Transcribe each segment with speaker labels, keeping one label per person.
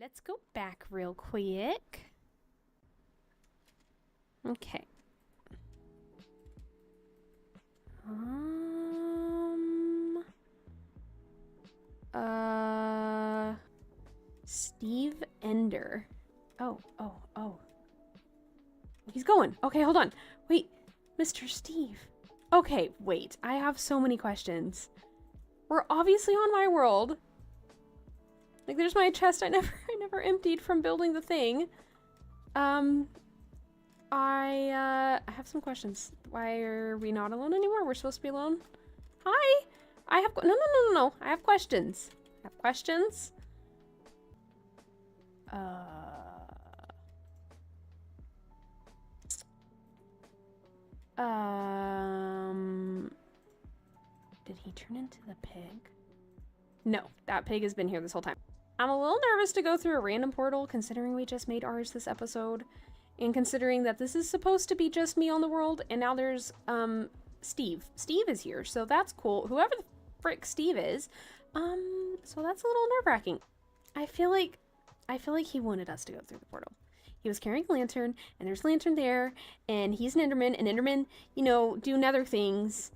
Speaker 1: Let's go back real quick. Okay. Steve Ender. Oh. He's going. Okay, hold on. Wait, Mr. Steve. Okay, wait. I have so many questions. We're obviously on my world. Like, there's my chest I never emptied from building the thing. I have some questions. Why are we not alone anymore? We're supposed to be alone. Hi! I have no. I have questions. Did he turn into the pig? No, that pig has been here this whole time. I'm a little nervous to go through a random portal, considering we just made ours this episode, and considering that this is supposed to be just me on the world, and now there's, Steve. Steve is here, so that's cool. Whoever the frick Steve is, so that's a little nerve-wracking. I feel like he wanted us to go through the portal. He was carrying a lantern, and there's a lantern there, and he's an Enderman, and Endermen, you know, do nether things.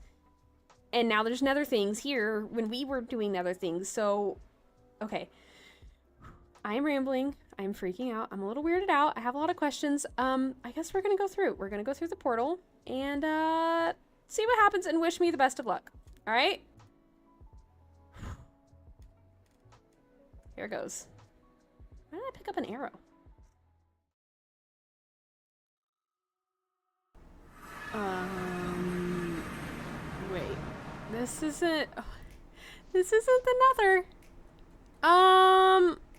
Speaker 1: And now there's nether things here when we were doing nether things, so... Okay. I am rambling. I am freaking out. I'm a little weirded out. I have a lot of questions. I guess we're gonna go through. We're gonna go through the portal and, see what happens and wish me the best of luck. Alright? Here it goes. Why did I pick up an arrow? Wait. This isn't the nether.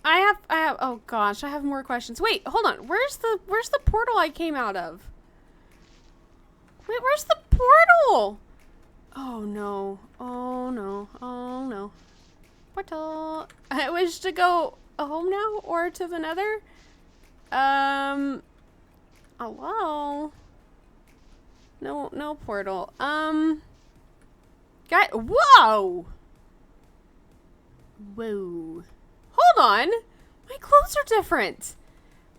Speaker 1: I have, oh gosh, I have more questions. Wait, hold on. Where's the portal I came out of? Wait, where's the portal? Oh no. Portal. I wish to go home now or to the nether. Hello? No portal. Whoa! Whoa. Hold on! My clothes are different!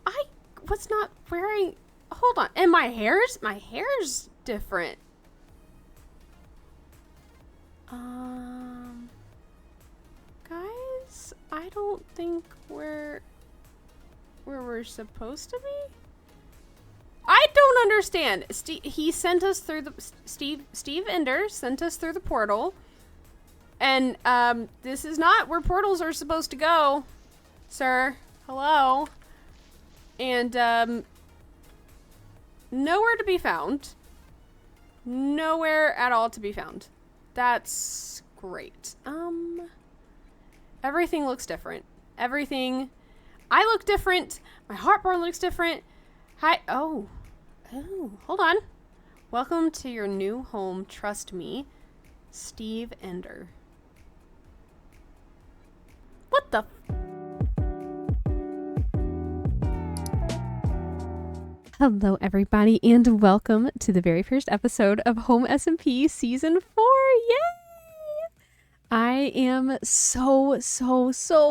Speaker 1: I was not wearing... Hold on. And my hair's different. Guys, I don't think we're where we're supposed to be? I don't understand. He sent us through the... Steve Ender sent us through the portal. And, this is not where portals are supposed to go, sir. Hello? And, nowhere to be found. Nowhere at all to be found. That's great. Everything looks different. Everything... I look different. My heartburn looks different. Hi. Oh, hold on. Welcome to your new home. Trust me, Steve Ender. What the? Hello, everybody, and welcome to the very first episode of Home SMP Season 4. Yay! I am so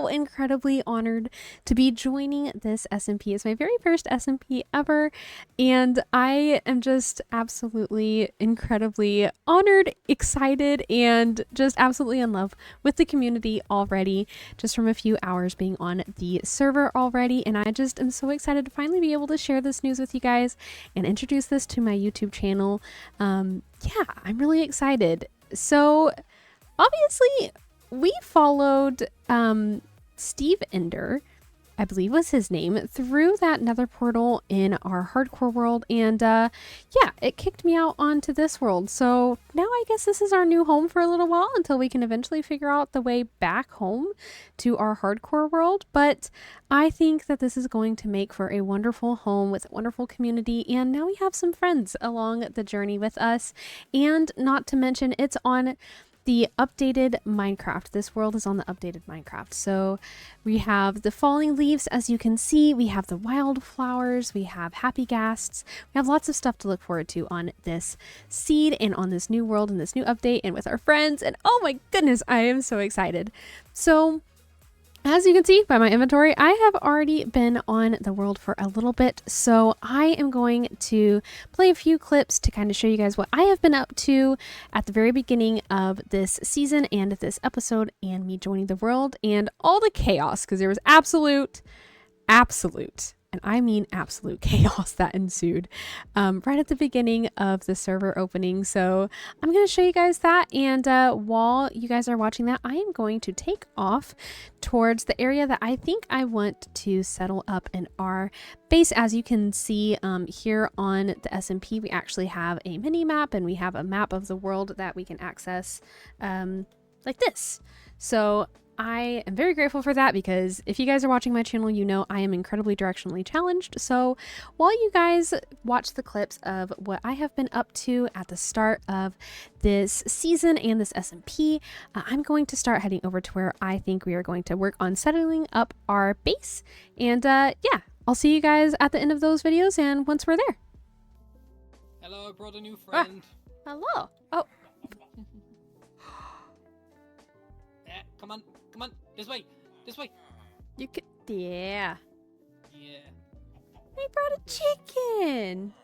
Speaker 1: incredibly honored to be joining this SMP. It's my very first SMP ever, and I am just absolutely incredibly honored, excited, and just absolutely in love with the community already, just from a few hours being on the server already. And I just am so excited to finally be able to share this news with you guys and introduce this to my YouTube channel. Yeah, I'm really excited. So obviously, we followed Steve Ender, I believe was his name, through that nether portal in our hardcore world, and yeah, it kicked me out onto this world. So now I guess this is our new home for a little while until we can eventually figure out the way back home to our hardcore world. But I think that this is going to make for a wonderful home with a wonderful community, and now we have some friends along the journey with us, and not to mention it's on the updated Minecraft. This world is on the updated Minecraft. So we have the falling leaves, as you can see. We have the wildflowers. We have happy ghasts. We have lots of stuff to look forward to on this seed and on this new world and this new update and with our friends. And oh my goodness, I am so excited. So As you can see by my inventory, I have already been on the world for a little bit, so I am going to play a few clips to kind of show you guys what I have been up to at the very beginning of this season and this episode, and me joining the world and all the chaos, because there was absolute, and I mean absolute chaos that ensued right at the beginning of the server opening. So I'm going to show you guys that. And while you guys are watching that, I am going to take off towards the area that I think I want to settle up in our base. As you can see here on the SMP, we actually have a mini map, and we have a map of the world that we can access like this. So I am very grateful for that, because if you guys are watching my channel, you know I am incredibly directionally challenged. So while you guys watch the clips of what I have been up to at the start of this season and this SMP, I'm going to start heading over to where I think we are going to work on settling up our base. And yeah, I'll see you guys at the end of those videos and once we're there.
Speaker 2: Hello, I brought a new friend.
Speaker 1: Hello. Oh.
Speaker 2: Yeah, come on, this way.
Speaker 1: You could, yeah.
Speaker 2: Yeah.
Speaker 1: I brought a chicken.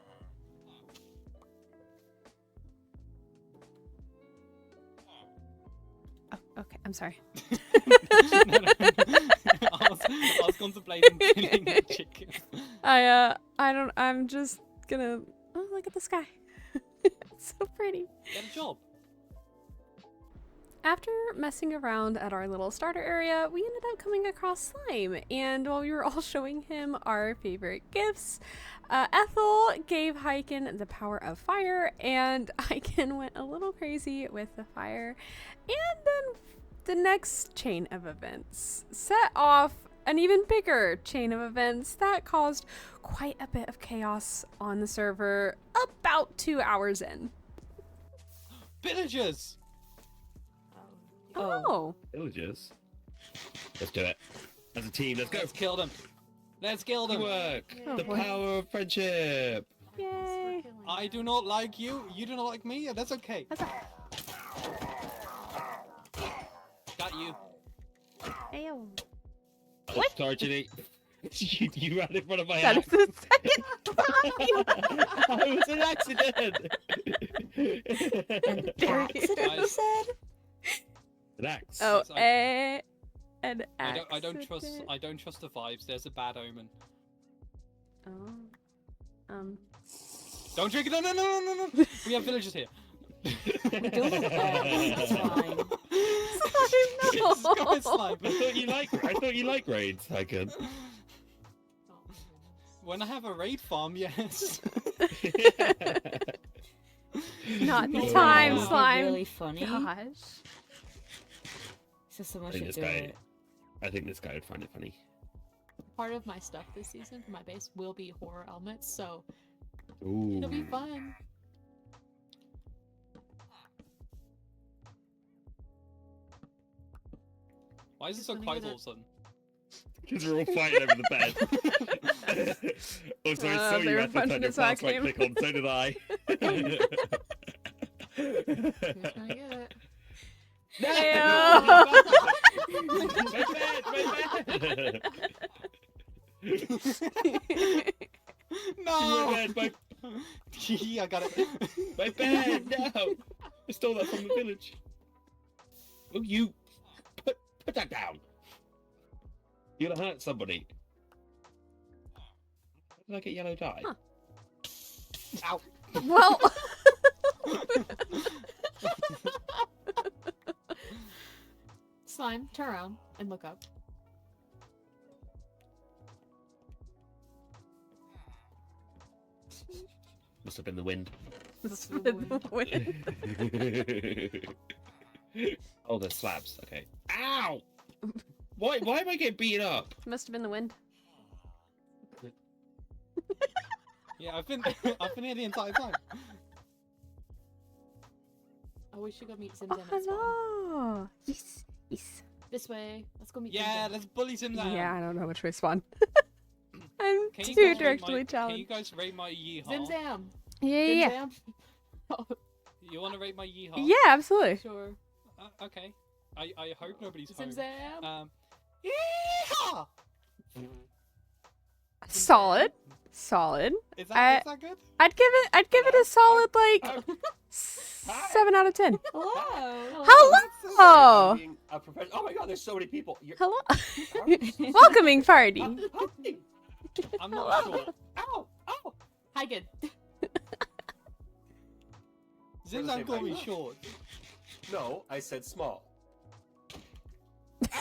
Speaker 1: Oh, okay. I'm sorry.
Speaker 2: No. I was contemplating killing a chicken.
Speaker 1: I'm just gonna, oh, look at the sky. It's so pretty.
Speaker 2: Get a job.
Speaker 1: After messing around at our little starter area, we ended up coming across Slime, and while we were all showing him our favorite gifts, Ethel gave Hyken the power of fire, and Hyken went a little crazy with the fire, and then the next chain of events set off an even bigger chain of events that caused quite a bit of chaos on the server about 2 hours in.
Speaker 2: Villagers!
Speaker 1: Oh.
Speaker 3: Villagers. Let's do it. As a team, let's go.
Speaker 2: Let's kill them. Let's kill them.
Speaker 3: Work.
Speaker 1: Oh,
Speaker 3: The
Speaker 1: boy.
Speaker 3: power of friendship.
Speaker 1: Yay.
Speaker 2: I do not like you. You do not like me. That's okay.
Speaker 1: That's a
Speaker 2: Got you.
Speaker 1: Ayo.
Speaker 3: Oh, sorry, Ginny. you ran in front of my
Speaker 1: That
Speaker 3: house.
Speaker 1: is the second time.
Speaker 3: It was an accident.
Speaker 2: Guys,
Speaker 3: An axe.
Speaker 1: Oh,
Speaker 2: Yes,
Speaker 1: an
Speaker 2: I
Speaker 1: accident.
Speaker 2: don't trust the vibes. There's a bad omen.
Speaker 1: Oh.
Speaker 2: Don't drink it. No. We have villagers here.
Speaker 4: It's fine.
Speaker 2: Yes, go ahead, Slime.
Speaker 3: I thought you like raids, Hyken.
Speaker 2: When I have a raid farm, yes.
Speaker 1: Not the
Speaker 3: Oh.
Speaker 1: time,
Speaker 3: Is it
Speaker 1: Slime.
Speaker 4: Really funny.
Speaker 1: Gosh.
Speaker 4: So someone
Speaker 3: I think
Speaker 4: should
Speaker 3: this
Speaker 4: do
Speaker 3: guy.
Speaker 4: it.
Speaker 3: I think this guy would find it funny.
Speaker 5: Part of my stuff this season for my base will be horror elements, so
Speaker 3: Ooh.
Speaker 5: it'll be fun.
Speaker 2: Why is it so
Speaker 5: Just
Speaker 2: quiet
Speaker 5: gonna
Speaker 2: all of a sudden?
Speaker 3: Because we're all fighting over the bed. Also, I saw
Speaker 1: they
Speaker 3: you
Speaker 1: were
Speaker 3: had to turn
Speaker 1: punching
Speaker 3: your
Speaker 1: us back
Speaker 3: fast right
Speaker 1: in.
Speaker 3: click on, so did I.
Speaker 5: Who's gonna get it?
Speaker 2: No!
Speaker 3: My bed,
Speaker 2: Yeah, I got it.
Speaker 3: my bed, no! I stole that from the village. Oh, you put that down. You're gonna hurt somebody. How did I get yellow dye?
Speaker 1: Huh.
Speaker 2: Ow.
Speaker 1: Well.
Speaker 5: Slime, turn around and look up.
Speaker 3: Must have been the wind.
Speaker 5: Must have been the
Speaker 1: Wind.
Speaker 3: Oh, there's slabs. Okay. Ow! Why am I getting beaten up?
Speaker 1: Must have been the wind.
Speaker 2: Yeah, I've been here the entire time.
Speaker 5: Oh, we should go meet Zim
Speaker 1: Oh,
Speaker 5: Zim at spawn.
Speaker 1: hello. Yes. Yes.
Speaker 5: This way. Let's go meet
Speaker 2: Yeah,
Speaker 5: Zim Zim.
Speaker 2: let's bully him down.
Speaker 1: Yeah, I don't know which way spawn. I'm
Speaker 2: Can you
Speaker 1: too
Speaker 2: guys rate
Speaker 1: directionally
Speaker 2: Can you
Speaker 1: challenged.
Speaker 2: guys rate my yeehaw?
Speaker 5: Zim Zam!
Speaker 1: Yeah.
Speaker 5: Zim Zam?
Speaker 2: You want to rate my yeehaw?
Speaker 1: Yeah, absolutely.
Speaker 5: Sure.
Speaker 2: Okay. I hope nobody's
Speaker 5: Zim
Speaker 2: home.
Speaker 5: Zam!
Speaker 2: Yeehaw!
Speaker 1: Solid. Solid.
Speaker 2: Is that good?
Speaker 1: I'd give it a solid like 7 out of 10.
Speaker 5: Hello.
Speaker 1: Hello.
Speaker 3: I'm being a professional. Oh my god, there's so many people.
Speaker 1: Hello.
Speaker 3: Hi.
Speaker 1: Welcoming party.
Speaker 3: Hi.
Speaker 2: I'm not sure.
Speaker 3: Ow! Ow!
Speaker 5: Hi, good.
Speaker 2: Zimzam called me short.
Speaker 3: No, I said small. Ow.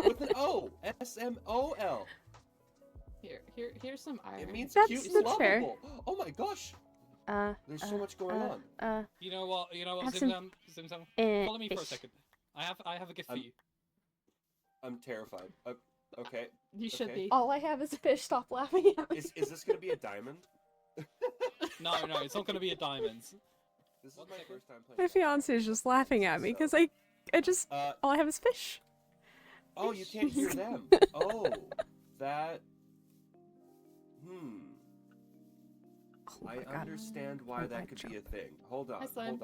Speaker 3: With an O. S-M-O-L.
Speaker 5: Here's some iron.
Speaker 3: It means
Speaker 1: That's-
Speaker 3: cute and
Speaker 1: that's fair.
Speaker 3: lovable. Oh my gosh. There's so much going on.
Speaker 2: You know what,
Speaker 1: Have some-
Speaker 2: Zimzam?
Speaker 1: Eh,
Speaker 2: Follow me for a
Speaker 1: fish.
Speaker 2: second. I have a gift for you.
Speaker 3: I'm terrified. Okay.
Speaker 5: You should
Speaker 3: Okay.
Speaker 5: be.
Speaker 1: All I have is a fish. Stop laughing at me.
Speaker 3: Is this gonna be a diamond?
Speaker 2: No, it's not gonna be a diamond.
Speaker 3: This is my first time
Speaker 1: My
Speaker 3: playing.
Speaker 1: fiance is just laughing at me because I just all I have is fish.
Speaker 3: Oh, you can't hear them. Oh, that.
Speaker 1: Oh my
Speaker 3: I
Speaker 1: God.
Speaker 3: understand why
Speaker 1: Oh,
Speaker 3: that
Speaker 1: I
Speaker 3: could
Speaker 1: jumped.
Speaker 3: be a thing. Hold on.
Speaker 5: Hi, Slime.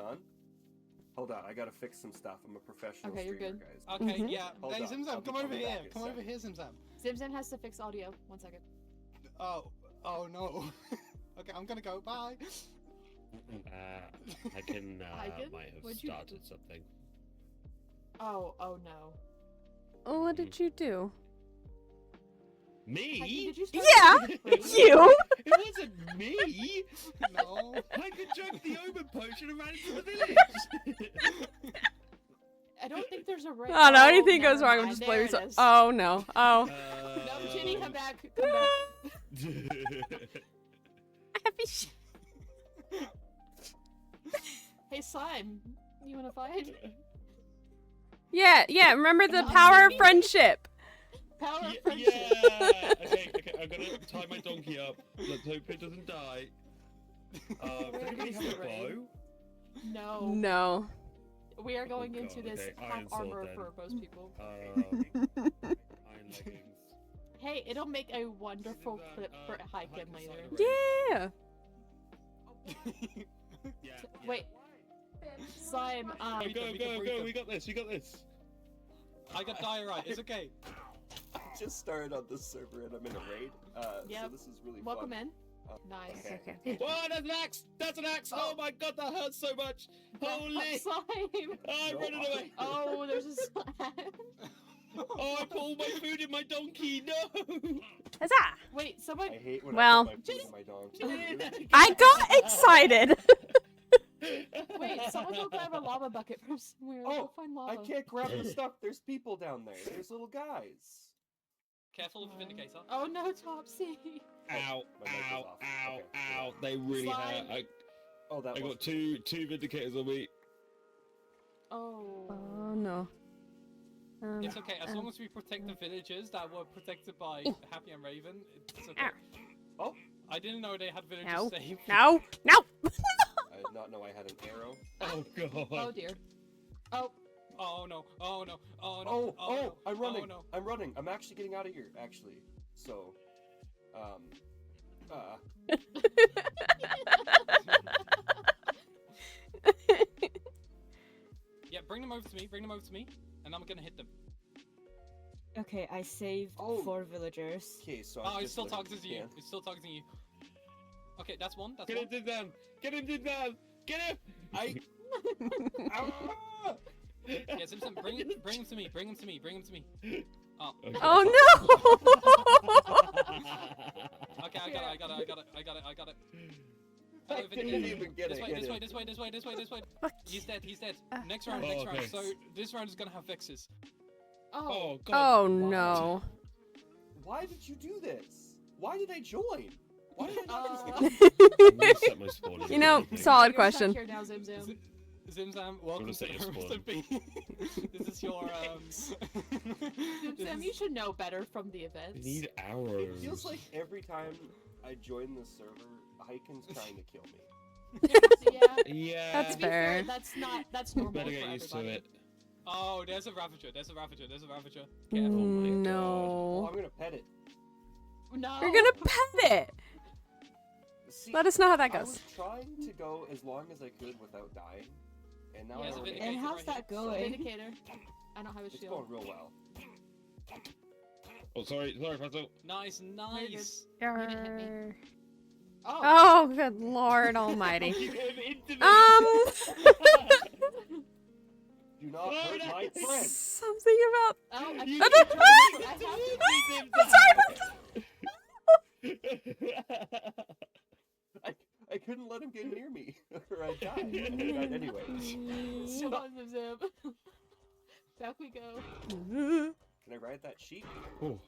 Speaker 3: Hold on. I gotta fix some stuff. I'm a professional
Speaker 5: Okay, you're
Speaker 3: streamer,
Speaker 5: good.
Speaker 3: guys.
Speaker 2: Okay,
Speaker 1: Mhm.
Speaker 2: yeah.
Speaker 3: Hold
Speaker 2: Hey,
Speaker 3: on, I'll
Speaker 2: Zimzam,
Speaker 3: be
Speaker 2: come over
Speaker 3: coming
Speaker 2: here.
Speaker 3: back in a
Speaker 2: Come over
Speaker 3: sec.
Speaker 2: here, Zimzam.
Speaker 5: Zimzam has to fix audio. 1 second.
Speaker 2: Oh no. Okay, I'm gonna go. Bye.
Speaker 4: I can
Speaker 5: Hagen?
Speaker 4: might have
Speaker 5: What'd you-
Speaker 4: started something.
Speaker 5: Oh no.
Speaker 1: Oh, what did you do?
Speaker 4: Me?
Speaker 5: Hagen, did you start
Speaker 1: Yeah,
Speaker 5: with-
Speaker 1: you.
Speaker 4: It wasn't me.
Speaker 2: No.
Speaker 4: I could drink the omen potion and ran into the village.
Speaker 5: I don't think there's a right.
Speaker 1: Oh no, anything
Speaker 5: never
Speaker 1: goes wrong, I'm
Speaker 5: mind,
Speaker 1: just
Speaker 5: there
Speaker 1: blaming
Speaker 5: it
Speaker 1: myself.
Speaker 5: is.
Speaker 1: Oh no. Oh.
Speaker 5: No, Ginny, come back. Come back.
Speaker 1: Happy sh-
Speaker 5: Hey, Slime. You wanna fight?
Speaker 1: Yeah. Remember the
Speaker 5: Not
Speaker 1: power of
Speaker 5: me.
Speaker 1: friendship.
Speaker 5: Power of
Speaker 4: Yeah.
Speaker 5: friendship.
Speaker 4: Okay. I'm gonna tie my donkey up. Let's hope it doesn't die. Does anybody have a bow?
Speaker 5: No.
Speaker 1: No.
Speaker 5: We are going
Speaker 4: God,
Speaker 5: into this
Speaker 4: okay,
Speaker 5: half
Speaker 4: iron sword
Speaker 5: armor
Speaker 4: then.
Speaker 5: for most people.
Speaker 4: Iron leggings.
Speaker 5: Hey, it'll make a wonderful
Speaker 4: Zimzam,
Speaker 5: clip for
Speaker 4: I
Speaker 5: Hiken
Speaker 4: can
Speaker 5: later.
Speaker 4: celebrate.
Speaker 1: Yeah.
Speaker 4: Yeah.
Speaker 5: Wait. Slime,
Speaker 4: Go, we got this.
Speaker 2: I got diorite. It's okay.
Speaker 3: I just started on this server and I'm in a raid. So
Speaker 5: Yep.
Speaker 3: this is really
Speaker 5: welcome
Speaker 3: fun.
Speaker 5: in. Nice.
Speaker 3: Okay.
Speaker 4: Whoa, that's an axe! That's an axe! Oh my god, that hurts so much! Holy!
Speaker 5: Slime!
Speaker 4: Oh, I'm running away!
Speaker 5: Oh, there's a slime.
Speaker 4: Oh, I put all my food in my donkey! No!
Speaker 1: Huzzah!
Speaker 5: Wait, someone.
Speaker 3: I hate when
Speaker 1: Well-
Speaker 3: I put my food in my donkey.
Speaker 1: I got excited.
Speaker 5: Wait, someone go grab a lava bucket from somewhere.
Speaker 3: Oh,
Speaker 5: Go find lava.
Speaker 3: I can't grab the stuff. There's people down there. There's little guys.
Speaker 2: Careful of the vindicator.
Speaker 5: Oh no, Topsy.
Speaker 4: Ow,
Speaker 3: My mic
Speaker 4: ow,
Speaker 3: was off.
Speaker 4: ow,
Speaker 3: Okay.
Speaker 4: ow. They really
Speaker 5: Slime.
Speaker 4: hurt.
Speaker 3: Oh, that
Speaker 4: I
Speaker 3: was
Speaker 4: got two vindicators on me.
Speaker 5: Oh.
Speaker 1: Oh no.
Speaker 2: It's okay, as long as we protect the villagers that were protected by Happy and Raven, it's okay.
Speaker 3: Oh.
Speaker 2: I didn't know they had villagers
Speaker 1: No.
Speaker 2: saved.
Speaker 1: No.
Speaker 3: I did not know I had an arrow.
Speaker 4: Oh god.
Speaker 5: Oh dear. Oh.
Speaker 2: Oh no, oh no, oh no.
Speaker 3: Oh,
Speaker 2: no,
Speaker 3: I'm running.
Speaker 2: Oh, no.
Speaker 3: I'm running. I'm actually getting out of here, actually. So,
Speaker 2: Yeah, bring them over to me, and I'm gonna hit them.
Speaker 6: Okay, I saved
Speaker 3: Oh.
Speaker 6: 4 villagers.
Speaker 3: okay, so
Speaker 2: Oh,
Speaker 3: I'm
Speaker 2: it's
Speaker 3: just
Speaker 2: still
Speaker 3: learning
Speaker 2: targeting
Speaker 3: to
Speaker 2: you.
Speaker 3: can.
Speaker 2: It's still targeting you. Okay, that's one, that's
Speaker 4: Get
Speaker 2: one.
Speaker 4: him, Zimzam! Get him, Zimzam! Get him!
Speaker 3: I. Ah!
Speaker 2: Yeah, Zimzam, bring him to me, bring him to me. Oh,
Speaker 4: Okay.
Speaker 1: Oh no.
Speaker 2: okay, I got it.
Speaker 3: I
Speaker 2: Over
Speaker 3: didn't
Speaker 2: here.
Speaker 3: even get
Speaker 2: This
Speaker 3: it.
Speaker 2: way,
Speaker 3: get
Speaker 2: this
Speaker 3: it.
Speaker 2: way, this way, this way, this way, this way.
Speaker 1: What?
Speaker 2: He's dead. Next
Speaker 1: Oh,
Speaker 2: round.
Speaker 4: okay.
Speaker 2: So this round is gonna have fixes.
Speaker 5: Oh.
Speaker 4: Oh god.
Speaker 1: Oh no.
Speaker 3: Why did you do this? Why did I join? Why did I do
Speaker 5: Uh,
Speaker 3: this?
Speaker 4: I'm gonna set my spawn in
Speaker 1: You know,
Speaker 4: everything.
Speaker 1: solid
Speaker 5: You're
Speaker 1: question.
Speaker 5: stuck here now, Zim Zim.
Speaker 2: Zimzam, welcome to
Speaker 4: say
Speaker 2: the
Speaker 4: your
Speaker 2: Home
Speaker 4: spawn.
Speaker 2: SMP. This is your
Speaker 5: Zim
Speaker 2: this
Speaker 5: Zim,
Speaker 2: is-
Speaker 5: you should know better from the
Speaker 4: I
Speaker 5: events.
Speaker 4: need arrows.
Speaker 3: It feels like every time I join this server, Hyken's trying to kill me.
Speaker 5: Yeah.
Speaker 4: Yeah.
Speaker 1: That's
Speaker 5: To be fair,
Speaker 1: fair.
Speaker 5: that's normal
Speaker 4: Better
Speaker 5: for
Speaker 4: get used to
Speaker 5: everybody.
Speaker 4: it.
Speaker 2: Oh, there's a Ravager. Careful.
Speaker 4: my
Speaker 3: Oh,
Speaker 1: No.
Speaker 3: I'm gonna pet it.
Speaker 5: No.
Speaker 1: You're gonna pet it.
Speaker 3: See,
Speaker 1: Let us know how that
Speaker 3: I
Speaker 1: goes.
Speaker 3: was trying to go as long as I could without dying, and now
Speaker 2: He
Speaker 3: I
Speaker 2: has a
Speaker 3: already
Speaker 2: vindicator
Speaker 6: And how's
Speaker 2: right
Speaker 6: that
Speaker 2: here.
Speaker 6: going?
Speaker 5: Vindicator. I don't have a
Speaker 3: It's
Speaker 5: shield.
Speaker 3: going real well. Oh, sorry, Faisal.
Speaker 2: Nice, nice.
Speaker 5: You didn't hit me.
Speaker 1: Yarr.
Speaker 2: Oh,
Speaker 1: Oh, good Lord Almighty.
Speaker 3: You came into me.
Speaker 7: Do not hurt my friend.
Speaker 1: Something about.
Speaker 5: Oh, I
Speaker 3: You
Speaker 5: can't
Speaker 3: keep
Speaker 5: try
Speaker 3: trying
Speaker 5: to-
Speaker 3: to
Speaker 1: Sorry.
Speaker 7: I couldn't let him get near me, or I'd die. I'd anyway.
Speaker 5: Come on, Zip Zip. Back we go.
Speaker 7: Can I ride that sheep?
Speaker 3: Oh.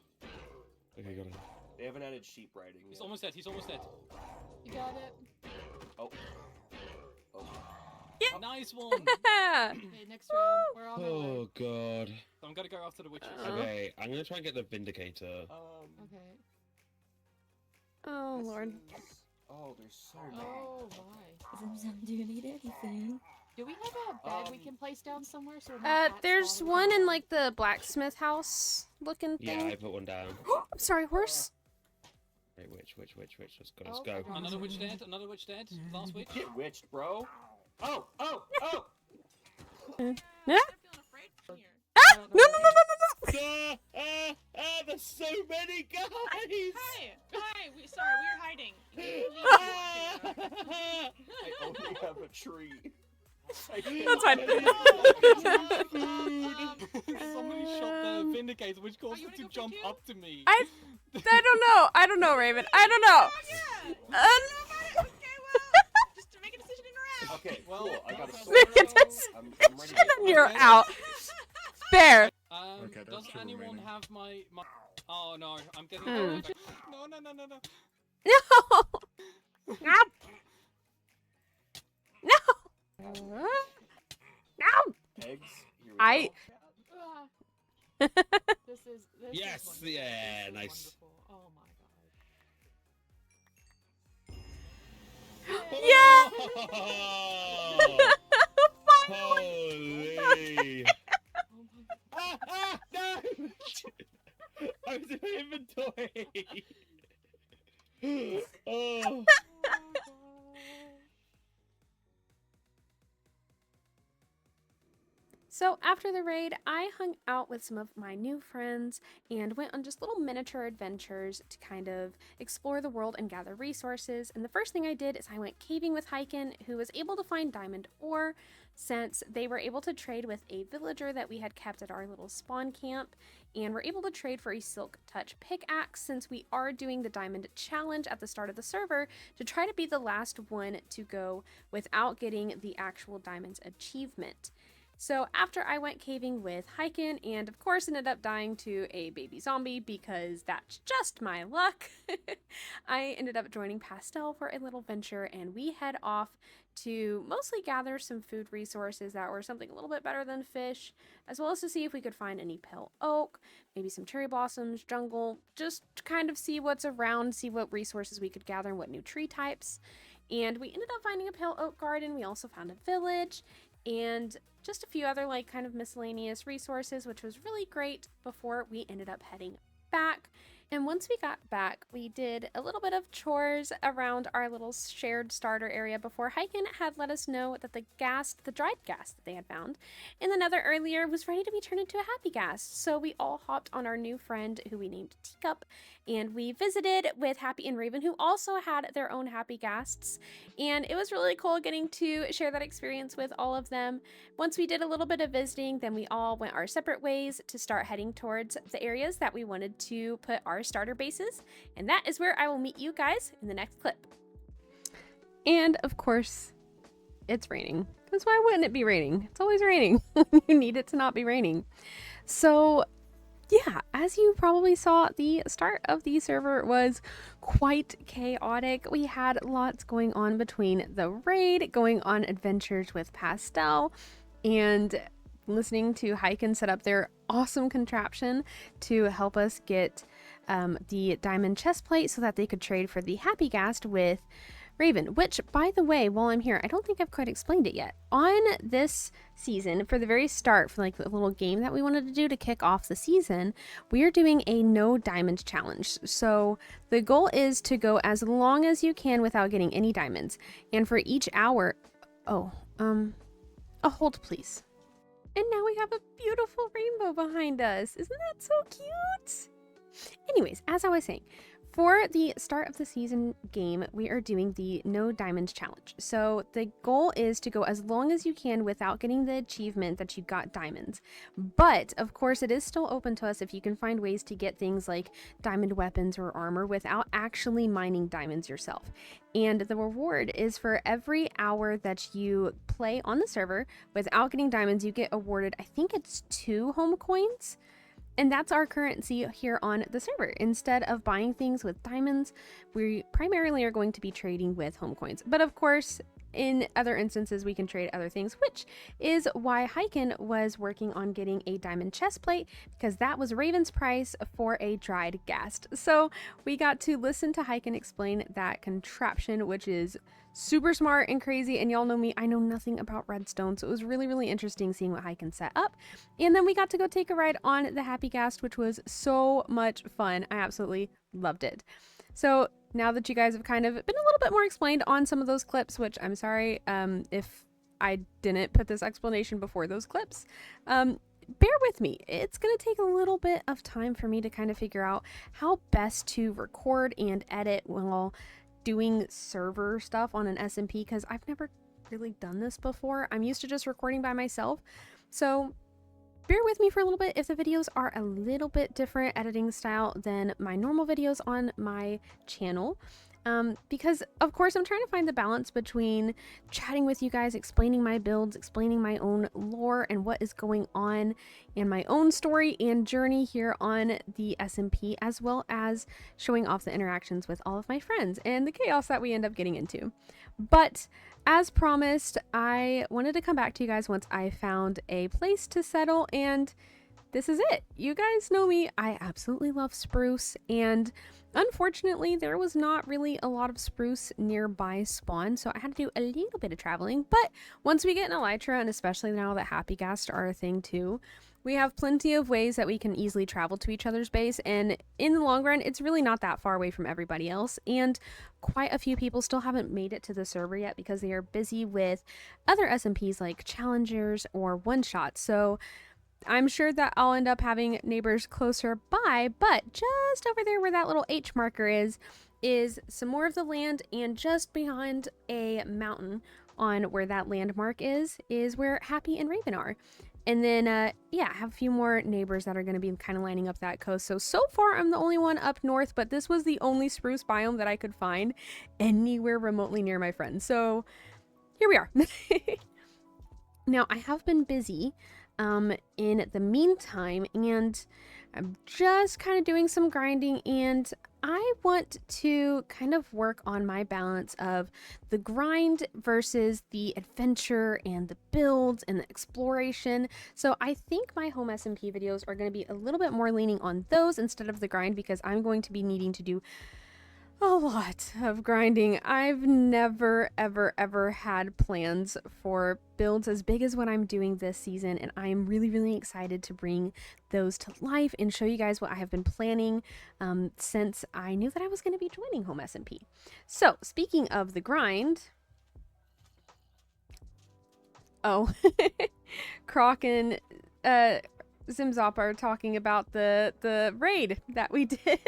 Speaker 3: Okay, got it.
Speaker 7: They haven't added sheep riding
Speaker 2: he's
Speaker 7: yet.
Speaker 2: almost dead. He's almost dead.
Speaker 5: You got it.
Speaker 7: Oh.
Speaker 2: Nice one.
Speaker 5: Okay, next round. We're on our way.
Speaker 3: Oh god.
Speaker 2: I'm gonna go after the witches.
Speaker 3: Okay, I'm gonna try and get the Vindicator.
Speaker 5: Okay.
Speaker 1: Oh,
Speaker 7: this
Speaker 1: Lord.
Speaker 7: is- Oh, there's so many.
Speaker 5: Oh, why?
Speaker 6: Zim, do you need anything?
Speaker 5: Do we have a bed we can place down somewhere so we're not at
Speaker 1: There's
Speaker 5: spawn?
Speaker 1: one in like the blacksmith house looking
Speaker 3: Yeah,
Speaker 1: thing.
Speaker 3: I put one down.
Speaker 1: I'm sorry, horse.
Speaker 3: Wait, which? Let's go,
Speaker 5: Oh,
Speaker 3: let's go.
Speaker 5: God.
Speaker 2: Another witch dead. Another witch dead. Last witch.
Speaker 7: Get witched, bro. Oh!
Speaker 1: Yeah?
Speaker 5: I'm feeling afraid from here.
Speaker 1: Ah! No, no, no, no,
Speaker 3: There's so many guys!
Speaker 5: Hi. Sorry, we were hiding.
Speaker 7: I only have a tree.
Speaker 1: That's fine.
Speaker 2: Somebody shot the Vindicator, which caused
Speaker 5: you
Speaker 2: him
Speaker 5: wanna
Speaker 2: to
Speaker 5: go for
Speaker 2: jump
Speaker 5: two?
Speaker 2: up to me.
Speaker 1: I don't know, Raven. I don't know.
Speaker 5: Just to make a decision in a round.
Speaker 7: Okay,
Speaker 2: Well,
Speaker 7: cool. I got a
Speaker 2: that's
Speaker 7: sword.
Speaker 1: Look at this.
Speaker 7: I'm ready to go.
Speaker 1: You're out. There.
Speaker 4: Okay,
Speaker 2: Does
Speaker 4: that's two
Speaker 2: anyone
Speaker 4: remaining.
Speaker 2: have my? Oh no, I'm getting.
Speaker 1: Hmm.
Speaker 2: No.
Speaker 1: No. No. No.
Speaker 7: Eggs. Here we
Speaker 1: I-
Speaker 7: go.
Speaker 5: This is
Speaker 3: Yes,
Speaker 5: wonderful.
Speaker 3: yeah,
Speaker 5: This is
Speaker 3: nice.
Speaker 5: wonderful. Oh my god.
Speaker 3: Holy!
Speaker 5: Oh my
Speaker 3: No! I was in my inventory. Oh.
Speaker 1: So after the raid, I hung out with some of my new friends and went on just little miniature adventures to kind of explore the world and gather resources. And the first thing I did is I went caving with Hyken, who was able to find diamond ore since they were able to trade with a villager that we had kept at our little spawn camp, and were able to trade for a silk touch pickaxe since we are doing the diamond challenge at the start of the server to try to be the last one to go without getting the actual diamonds achievement. So after I went caving with Hyken and of course ended up dying to a baby zombie because that's just my luck, I ended up joining Pastel for a little venture, and we head off to mostly gather some food resources that were something a little bit better than fish, as well as to see if we could find any pale oak, maybe some cherry blossoms, jungle, just to kind of see what's around, see what resources we could gather and what new tree types. And we ended up finding a pale oak garden. We also found a village and just a few other like kind of miscellaneous resources, which was really great before we ended up heading back. And once we got back, we did a little bit of chores around our little shared starter area before Hyken had let us know that the dried ghast that they had found in the nether earlier was ready to be turned into a happy ghast. So we all hopped on our new friend who we named Teacup, and we visited with Happy and Raven, who also had their own happy ghasts. And it was really cool getting to share that experience with all of them. Once we did a little bit of visiting, then we all went our separate ways to start heading towards the areas that we wanted to put our starter bases. And that is where I will meet you guys in the next clip. And of course, it's raining. Because why wouldn't it be raining? It's always raining. You need it to not be raining. So yeah, as you probably saw, the start of the server was quite chaotic. We had lots going on between the raid, going on adventures with Pastel, and listening to Hyken set up their awesome contraption to help us get the diamond chest plate so that they could trade for the happy ghast with Raven, which, by the way, while I'm here, I don't think I've quite explained it yet. On this season, for the very start, for like the little game that we wanted to do to kick off the season, we are doing a no diamond challenge. So the goal is to go as long as you can without getting any diamonds. And for each hour, a hold please. And now we have a beautiful rainbow behind us. Isn't that so cute? anyways, as I was saying, for the start of the season game, we are doing the No Diamonds Challenge. So the goal is to go as long as you can without getting the achievement that you got diamonds. But, of course, it is still open to us if you can find ways to get things like diamond weapons or armor without actually mining diamonds yourself. And the reward is for every hour that you play on the server without getting diamonds, you get awarded, I think it's 2 home coins. And that's our currency here on the server. Instead of buying things with diamonds, we primarily are going to be trading with home coins. But of course, in other instances, we can trade other things, which is why Hyken was working on getting a diamond chest plate, because that was Raven's price for a dried ghast. So we got to listen to Hyken explain that contraption, which is super smart and crazy. And y'all know me, I know nothing about redstone, so it was really, really interesting seeing what Hyken set up. And then we got to go take a ride on the Happy Ghast, which was so much fun. I absolutely loved it. So now that you guys have kind of been a little bit more explained on some of those clips, which I'm sorry if I didn't put this explanation before those clips, bear with me. It's going to take a little bit of time for me to kind of figure out how best to record and edit while doing server stuff on an SMP, because I've never really done this before. I'm used to just recording by myself. So bear with me for a little bit if the videos are a little bit different editing style than my normal videos on my channel. Because of course I'm trying to find the balance between chatting with you guys, explaining my builds, explaining my own lore and what is going on, and my own story and journey here on the SMP, as well as showing off the interactions with all of my friends and the chaos that we end up getting into. But as promised, I wanted to come back to you guys once I found a place to settle, and this is it. You guys know me, I absolutely love spruce, and unfortunately, there was not really a lot of spruce nearby spawn, so I had to do a little bit of traveling. But once we get an elytra, and especially now that Happy Ghast are a thing too, we have plenty of ways that we can easily travel to each other's base, and in the long run, it's really not that far away from everybody else, and quite a few people still haven't made it to the server yet because they are busy with other SMPs like challengers or one-shots, so I'm sure that I'll end up having neighbors closer by, but just over there where that little H marker is some more of the land, and just behind a mountain on where that landmark is where Happy and Raven are. And then, yeah, I have a few more neighbors that are going to be kind of lining up that coast. So far, I'm the only one up north, but this was the only spruce biome that I could find anywhere remotely near my friends. So here we are. Now, I have been busy in the meantime, and I'm just kind of doing some grinding, and I want to kind of work on my balance of the grind versus the adventure and the builds and the exploration. So I think my Home SMP videos are going to be a little bit more leaning on those instead of the grind, because I'm going to be needing to do a lot of grinding. I've never ever had plans for builds as big as what I'm doing this season, and I am really excited to bring those to life and show you guys what I have been planning since I knew that I was going to be joining Home SMP. So speaking of the grind, oh, Croc and Zimzop are talking about the raid that we did,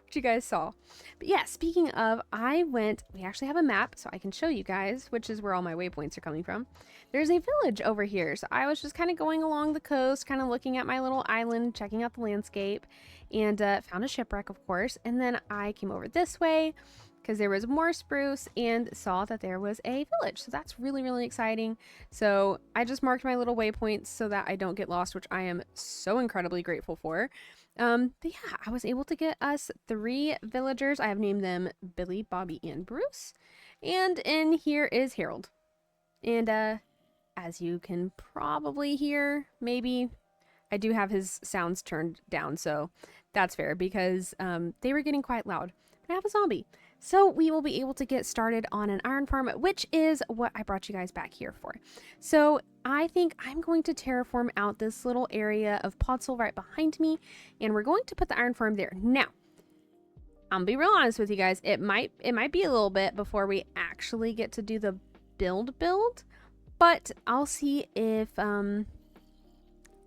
Speaker 1: which you guys saw. But yeah, speaking of, we actually have a map, so I can show you guys, which is where all my waypoints are coming from. There's a village over here, so I was just kind of going along the coast, kind of looking at my little island, checking out the landscape, and found a shipwreck, of course. And then I came over this way because there was more spruce and saw that there was a village. So that's really exciting. So I just marked my little waypoints so that I don't get lost, which I am so incredibly grateful for. But yeah, I was able to get us 3 villagers. I have named them Billy, Bobby, and Bruce. And in here is Harold. And as you can probably hear, maybe, I do have his sounds turned down, so that's fair, because they were getting quite loud. But I have a zombie. So we will be able to get started on an iron farm, which is what I brought you guys back here for. So I think I'm going to terraform out this little area of Podzol right behind me, and we're going to put the iron farm there. Now, I'm gonna be real honest with you guys. It might be a little bit before we actually get to do the build, but I'll see if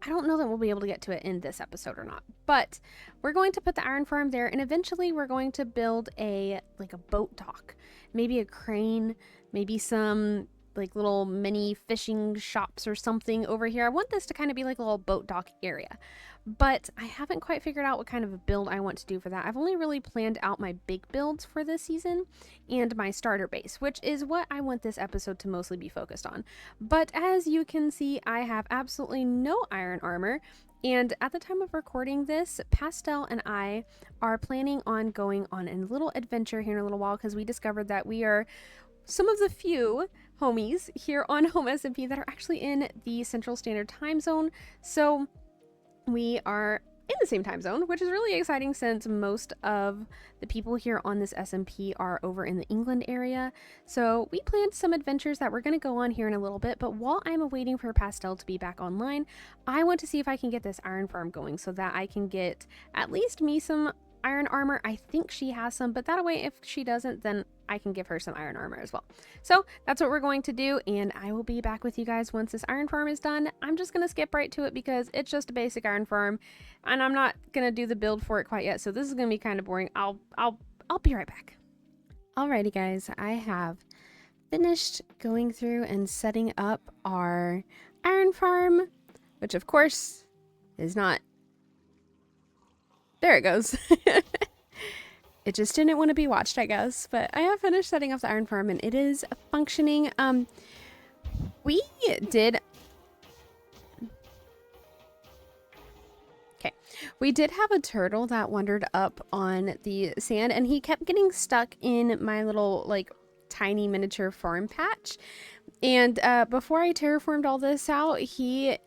Speaker 1: I don't know that we'll be able to get to it in this episode or not, but we're going to put the iron farm there, and eventually we're going to build a boat dock, maybe a crane, maybe some like little mini fishing shops or something over here. I want this to kind of be like a little boat dock area, but I haven't quite figured out what kind of a build I want to do for that. I've only really planned out my big builds for this season and my starter base, which is what I want this episode to mostly be focused on. But as you can see, I have absolutely no iron armor. And at the time of recording this, Pastel and I are planning on going on a little adventure here in a little while, because we discovered that we are some of the few homies here on Home SMP that are actually in the Central Standard Time Zone. So we are in the same time zone, which is really exciting since most of the people here on this SMP are over in the England area. So we planned some adventures that we're going to go on here in a little bit, but while I'm waiting for Pastel to be back online, I want to see if I can get this iron farm going so that I can get at least me some iron armor. I think she has some, but that way if she doesn't, then I can give her some iron armor as well. So that's what we're going to do, and I will be back with you guys once this iron farm is done. I'm just gonna skip right to it because it's just a basic iron farm, and I'm not gonna do the build for it quite yet, so this is gonna be kind of boring. I'll be right back. Alrighty guys, I have finished going through and setting up our iron farm, which of course is not. There it goes. It just didn't want to be watched, I guess. But I have finished setting up the iron farm and it is functioning. We did have a turtle that wandered up on the sand, and he kept getting stuck in my little like tiny miniature farm patch. And before I terraformed all this out, he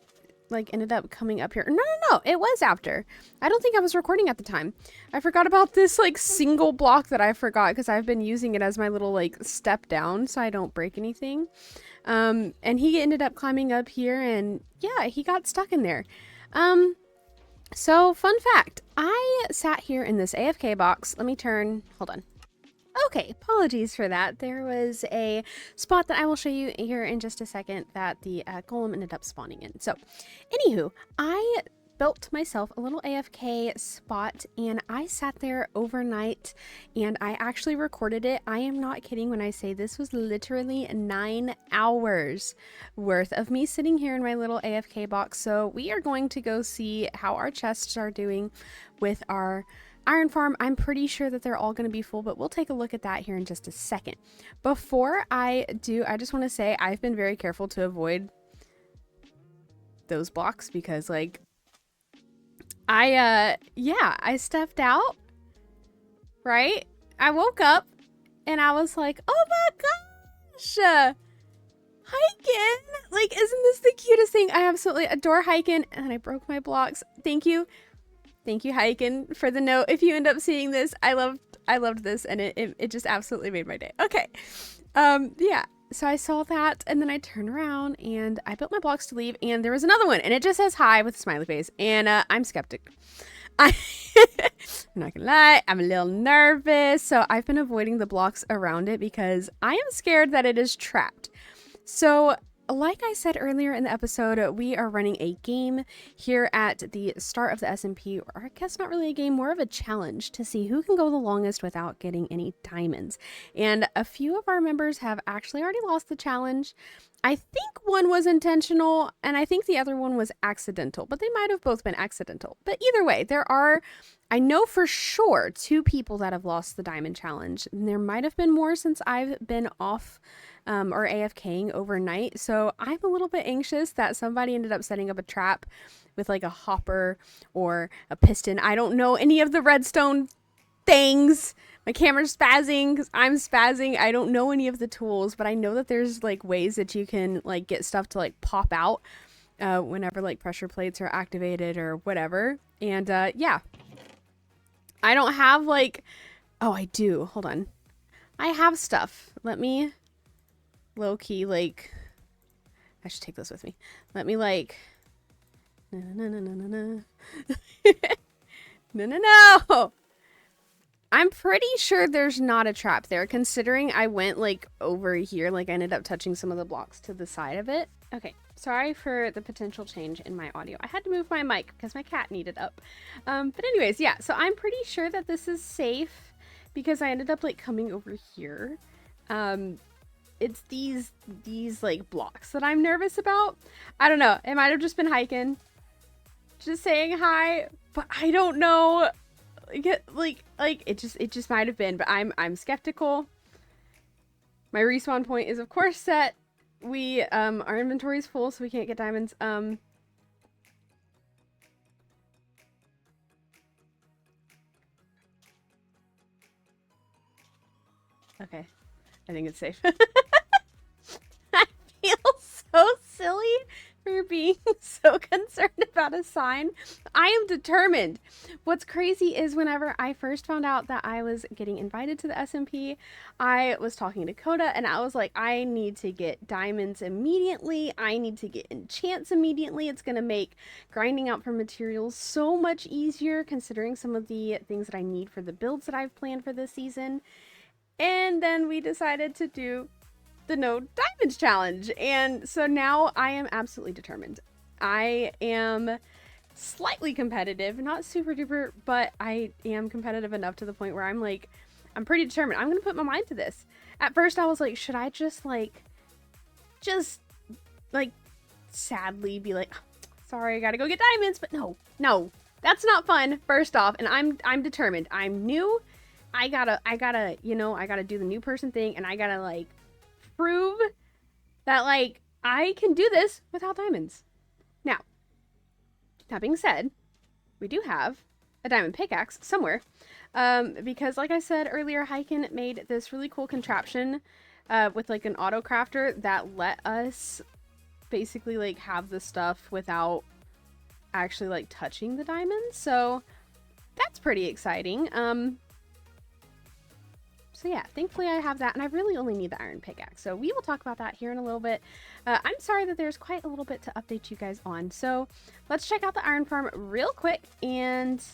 Speaker 1: like ended up coming up here. No, it was after. I don't think I was recording at the time. I forgot about this like single block that I forgot because I've been using it as my little like step down so I don't break anything. And he ended up climbing up here, and yeah, he got stuck in there. So fun fact, I sat here in this AFK box. Let me turn, hold on. Okay, apologies for that. There was a spot that I will show you here in just a second that the golem ended up spawning in. So, anywho, I built myself a little AFK spot, and I sat there overnight, and I actually recorded it. I am not kidding when I say this was literally 9 hours worth of me sitting here in my little AFK box. So we are going to go see how our chests are doing with our iron farm. I'm pretty sure that they're all going to be full, but we'll take a look at that here in just a second. Before I do, I just want to say I've been very careful to avoid those blocks because like I stepped out, right? I woke up and I was like, oh my gosh, Hiken! Like, isn't this the cutest thing? I absolutely adore Hiken, and I broke my blocks. Thank you, Hiken, for the note. If you end up seeing this, I loved this, and it just absolutely made my day. Okay, yeah. So I saw that, and then I turned around, and I built my blocks to leave, and there was another one, and it just says hi with a smiley face, and I'm skeptic. I'm not gonna lie, I'm a little nervous, so I've been avoiding the blocks around it because I am scared that it is trapped. So like I said earlier in the episode, we are running a game here at the start of the SMP, or I guess not really a game, more of a challenge to see who can go the longest without getting any diamonds. And a few of our members have actually already lost the challenge. I think one was intentional, and I think the other one was accidental, but they might have both been accidental. But either way, there are, I know for sure, 2 people that have lost the diamond challenge. And there might have been more since I've been off or AFKing overnight. So I'm a little bit anxious that somebody ended up setting up a trap with like a hopper or a piston. I don't know any of the redstone things. My camera's spazzing because I'm spazzing. I don't know any of the tools, but I know that there's like ways that you can like get stuff to like pop out whenever like pressure plates are activated or whatever. And yeah, I don't have like, oh, I do. Hold on. I have stuff. Let me low key, like, I should take this with me. Let me like, no. I'm pretty sure there's not a trap there, considering I went like over here, like I ended up touching some of the blocks to the side of it. Okay, Sorry for the potential change in my audio. I had to move my mic because my cat needed up. But anyways, yeah, so I'm pretty sure that this is safe because I ended up like coming over here. It's these like blocks that I'm nervous about. I don't know. It might have just been hiking. Just saying hi, but I don't know. Like it just might have been, but I'm skeptical. My respawn point is of course set. We our inventory is full, so we can't get diamonds. Okay. I think it's safe. I feel so silly for being so concerned about a sign. I am determined. What's crazy is whenever I first found out that I was getting invited to the SMP, I was talking to Coda and I was like, I need to get diamonds immediately. I need to get enchants immediately. It's going to make grinding out for materials so much easier considering some of the things that I need for the builds that I've planned for this season. And then we decided to do the no diamonds challenge, and so now I am absolutely determined. I am slightly competitive, not super duper, but I am competitive enough to the point where I'm like, I'm pretty determined. I'm gonna put my mind to this. At first I was like, should I just sadly be like, sorry, I gotta go get diamonds, but no, that's not fun, first off, and I'm determined. I'm new. I gotta do the new person thing, and I gotta like prove that like I can do this without diamonds. Now, that being said, we do have a diamond pickaxe somewhere, because like I said earlier, Hyken made this really cool contraption with like an auto crafter that let us basically like have the stuff without actually like touching the diamonds. So that's pretty exciting. So yeah, thankfully I have that, and I really only need the iron pickaxe. So we will talk about that here in a little bit. I'm sorry that there's quite a little bit to update you guys on. So let's check out the iron farm real quick, and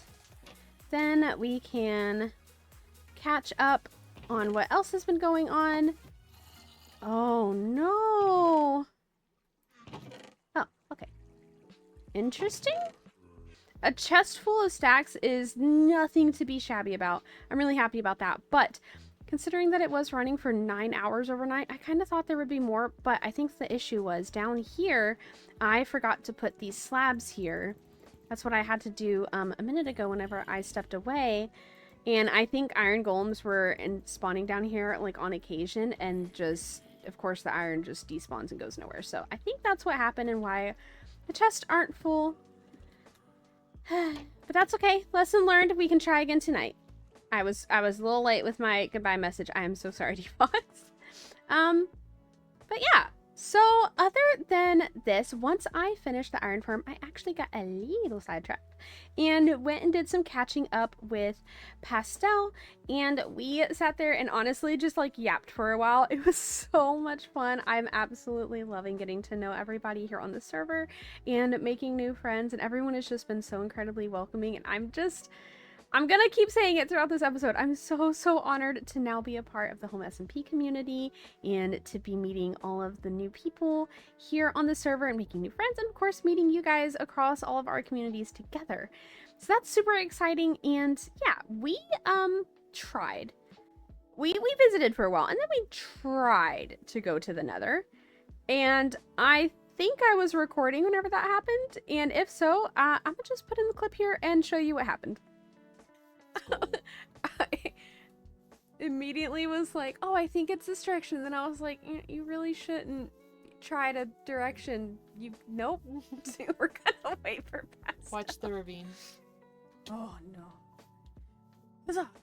Speaker 1: then we can catch up on what else has been going on. Oh no. Oh, okay. Interesting. A chest full of stacks is nothing to be shabby about. I'm really happy about that, but considering that it was running for 9 hours overnight, I kind of thought there would be more, but I think the issue was down here, I forgot to put these slabs here. That's what I had to do a minute ago whenever I stepped away, and I think iron golems were spawning down here like on occasion, and just, of course, the iron just despawns and goes nowhere. So I think that's what happened and why the chests aren't full. But that's okay. Lesson learned. We can try again tonight. I was a little late with my goodbye message. I am so sorry, Defox. But yeah. So other than this, once I finished the iron farm, I actually got a little sidetracked and went and did some catching up with Pastel, and we sat there and honestly just like yapped for a while. It was so much fun. I'm absolutely loving getting to know everybody here on the server and making new friends, and everyone has just been so incredibly welcoming, and I'm gonna keep saying it throughout this episode. I'm so honored to now be a part of the Home SMP community and to be meeting all of the new people here on the server and making new friends, and of course meeting you guys across all of our communities together. So that's super exciting. And yeah, we tried. We visited for a while, and then we tried to go to the Nether. And I think I was recording whenever that happened, and if so, I'm gonna just put in the clip here and show you what happened. I immediately was like, oh, I think it's this direction. Then I was like, you really shouldn't try to direction. Nope. We're gonna wait for Pastel.
Speaker 5: Watch the ravine.
Speaker 1: Oh no. What's up?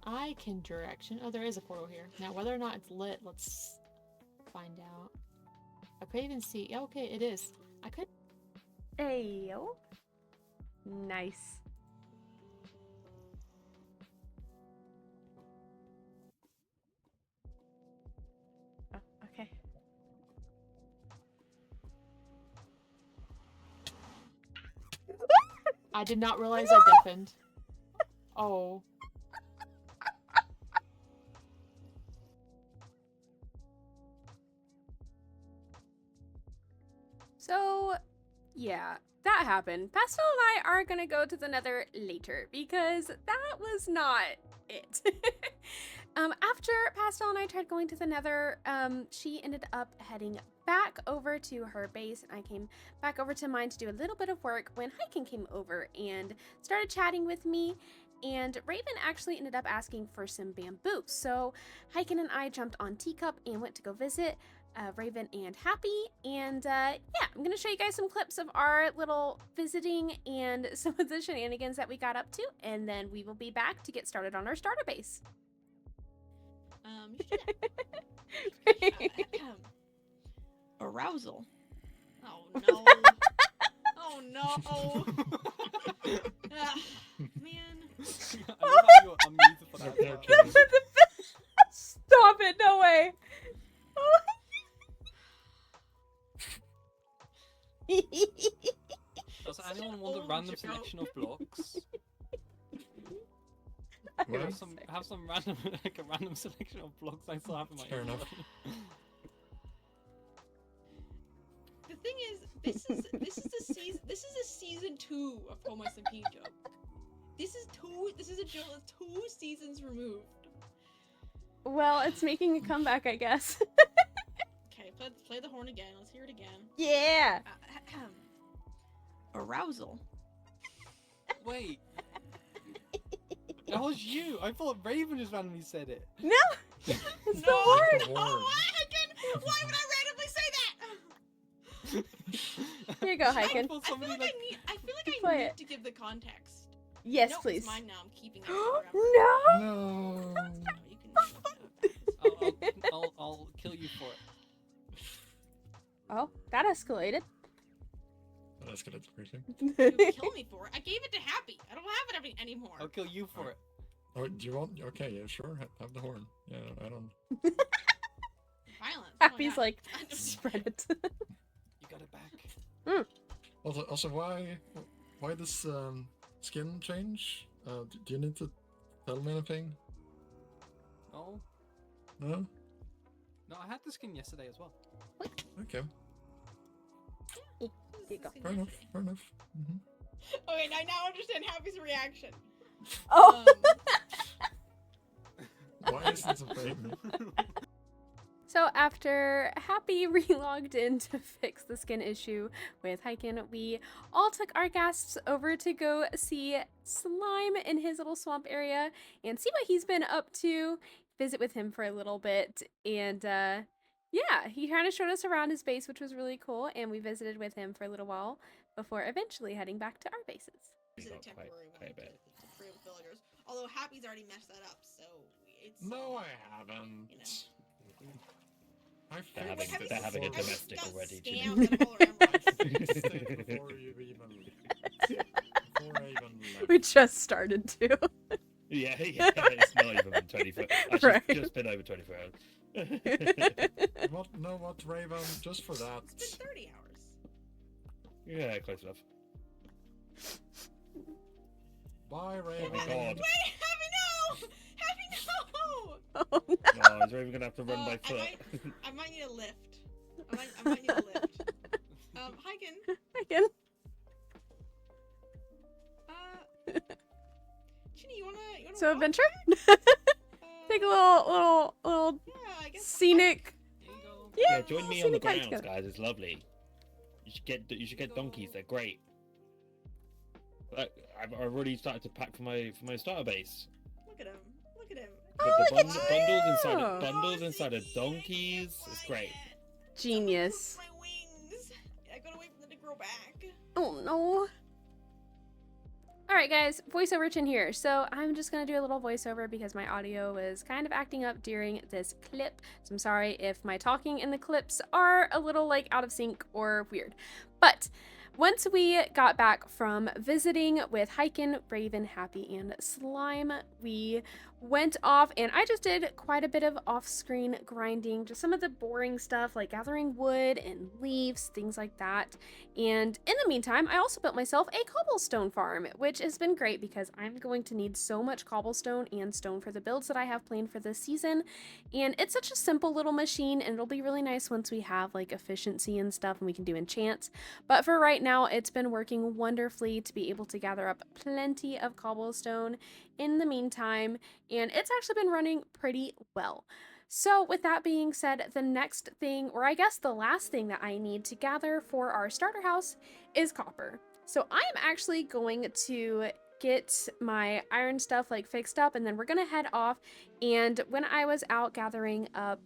Speaker 5: I can direction. Oh, there is a portal here. Now, whether or not it's lit, let's find out. I could even see. Yeah, okay, it is. I could.
Speaker 1: Ayo. Nice. Oh, okay.
Speaker 5: I did not realize I deafened. Oh.
Speaker 1: yeah, that happened. Pastel and I are gonna go to the Nether later because that was not it. After Pastel and I tried going to the Nether, she ended up heading back over to her base, and I came back over to mine to do a little bit of work when Hyken came over and started chatting with me. And Raven actually ended up asking for some bamboo. So Hyken and I jumped on Teacup and went to go visit Raven and Happy. And yeah, I'm going to show you guys some clips of our little visiting and some of the shenanigans that we got up to. And then we will be back to get started on our starter base.
Speaker 6: Arousal.
Speaker 5: Oh no. Oh no. Man.
Speaker 2: I love how you're unmuted for that.
Speaker 4: Okay,
Speaker 2: as well.
Speaker 1: Stop it, no way.
Speaker 2: Does anyone want a random selection of blocks?
Speaker 4: What?
Speaker 2: Have some random like a random selection of blocks I still have in my
Speaker 4: Fair enough.
Speaker 5: The thing is, this is a season 2 of Home SMP joke. This is a joke that's 2 seasons removed.
Speaker 1: Well, it's making a comeback, I guess.
Speaker 5: Okay, play the horn again. Let's hear it again.
Speaker 1: Yeah.
Speaker 6: Arousal.
Speaker 2: Wait. That was you. I thought Raven just randomly said it.
Speaker 1: No. It's the
Speaker 5: No,
Speaker 1: horn.
Speaker 4: The horn.
Speaker 5: Why would I randomly say that?
Speaker 1: Here you go,
Speaker 2: I
Speaker 1: Hyken.
Speaker 2: thought
Speaker 5: I feel
Speaker 2: somebody
Speaker 5: like I
Speaker 1: Play
Speaker 5: need
Speaker 1: it.
Speaker 5: to give the context.
Speaker 1: Yes,
Speaker 5: Nope,
Speaker 1: please.
Speaker 5: It's mine now. I'm keeping it forever.
Speaker 1: No.
Speaker 4: No.
Speaker 5: No, you can
Speaker 2: I'll kill you for it.
Speaker 1: Oh, that escalated.
Speaker 4: That's gonna crazy.
Speaker 5: You kill me for it. I gave it to Happy. I don't have it anymore.
Speaker 2: I'll kill you for it.
Speaker 4: Oh, do you want? Okay, yeah, sure. Have the horn. Yeah, I don't.
Speaker 5: Violence. Oh my
Speaker 1: Happy's
Speaker 5: God.
Speaker 1: like, spread it.
Speaker 2: You got it back.
Speaker 4: Also, why this skin change? Do you need to tell me anything?
Speaker 2: No.
Speaker 4: No.
Speaker 2: No, I had the skin yesterday as well.
Speaker 4: Okay.
Speaker 5: This
Speaker 1: you
Speaker 5: is
Speaker 1: go.
Speaker 5: the
Speaker 4: Fair enough.
Speaker 5: yesterday.
Speaker 4: Fair enough.
Speaker 5: Okay, now I understand Happy's reaction.
Speaker 1: Oh.
Speaker 4: Why isn't it baby?
Speaker 1: So after Happy relogged in to fix the skin issue with Hyken, we all took our Ghasts over to go see Slime in his little swamp area and see what he's been up to, visit with him for a little bit, and yeah, he kind of showed us around his base, which was really cool, and we visited with him for a little while before eventually heading back to our bases.
Speaker 5: This is a
Speaker 3: Not quite-
Speaker 5: temporary
Speaker 3: quite a
Speaker 5: one
Speaker 3: bit.
Speaker 5: to free up villagers. Although Happy's already messed that up, so it's
Speaker 4: No, I haven't.
Speaker 5: You know.
Speaker 4: I
Speaker 3: They're
Speaker 4: fixed
Speaker 3: having-
Speaker 4: it
Speaker 3: they're having a
Speaker 4: before-
Speaker 3: domestic
Speaker 5: got
Speaker 3: already, Jimmy.
Speaker 5: scammed at Polar Emerald.
Speaker 4: I fixed it before you even. Before I even left.
Speaker 1: We just started to.
Speaker 3: Yeah, it's not even been 24. Actually,
Speaker 1: Right.
Speaker 3: it's just been over 24 hours.
Speaker 4: What? No, what, Raven? Just for that.
Speaker 5: It's been 30 hours.
Speaker 3: Yeah, close enough.
Speaker 4: Bye, Raven.
Speaker 3: Oh my god.
Speaker 5: Wait, Happy, no! Happy, no!
Speaker 1: Oh, no.
Speaker 3: Oh, is Raven gonna have to run by
Speaker 5: I
Speaker 3: foot?
Speaker 5: I might need a lift. I might need a lift. Hyken,
Speaker 1: Hyken.
Speaker 5: Chinny, you wanna
Speaker 1: So
Speaker 5: walk?
Speaker 1: adventure? Take a
Speaker 5: Uh,
Speaker 1: little
Speaker 5: Yeah, I guess.
Speaker 1: scenic.
Speaker 2: Here you go.
Speaker 3: Yeah, join me on the
Speaker 1: scenic hike
Speaker 3: grounds,
Speaker 1: together.
Speaker 3: guys. It's lovely. You should get donkeys. They're great. I've already started to pack for my starter base.
Speaker 5: Look at him. Look at him.
Speaker 3: Put
Speaker 1: Oh,
Speaker 3: the
Speaker 1: look at
Speaker 3: bundles
Speaker 1: you.
Speaker 3: inside of donkeys. It's great.
Speaker 1: Genius.
Speaker 5: My wings. I gotta wait for them to grow back.
Speaker 1: Oh no. Alright guys, voiceover Chin here. So I'm just gonna do a little voiceover because my audio was kind of acting up during this clip. So I'm sorry if my talking in the clips are a little like out of sync or weird. But once we got back from visiting with Hyken, Raven, Happy, and Slime, we went off and I just did quite a bit of off-screen grinding, just some of the boring stuff like gathering wood and leaves, things like that. And in the meantime, I also built myself a cobblestone farm, which has been great because I'm going to need so much cobblestone and stone for the builds that I have planned for this season. And it's such a simple little machine, and it'll be really nice once we have like efficiency and stuff and we can do enchants. But for right now, it's been working wonderfully to be able to gather up plenty of cobblestone in the meantime, and it's actually been running pretty well. So with that being said, the next thing, or I guess the last thing that I need to gather for our starter house is copper. So I'm actually going to get my iron stuff like fixed up, and then we're gonna head off. And when I was out gathering up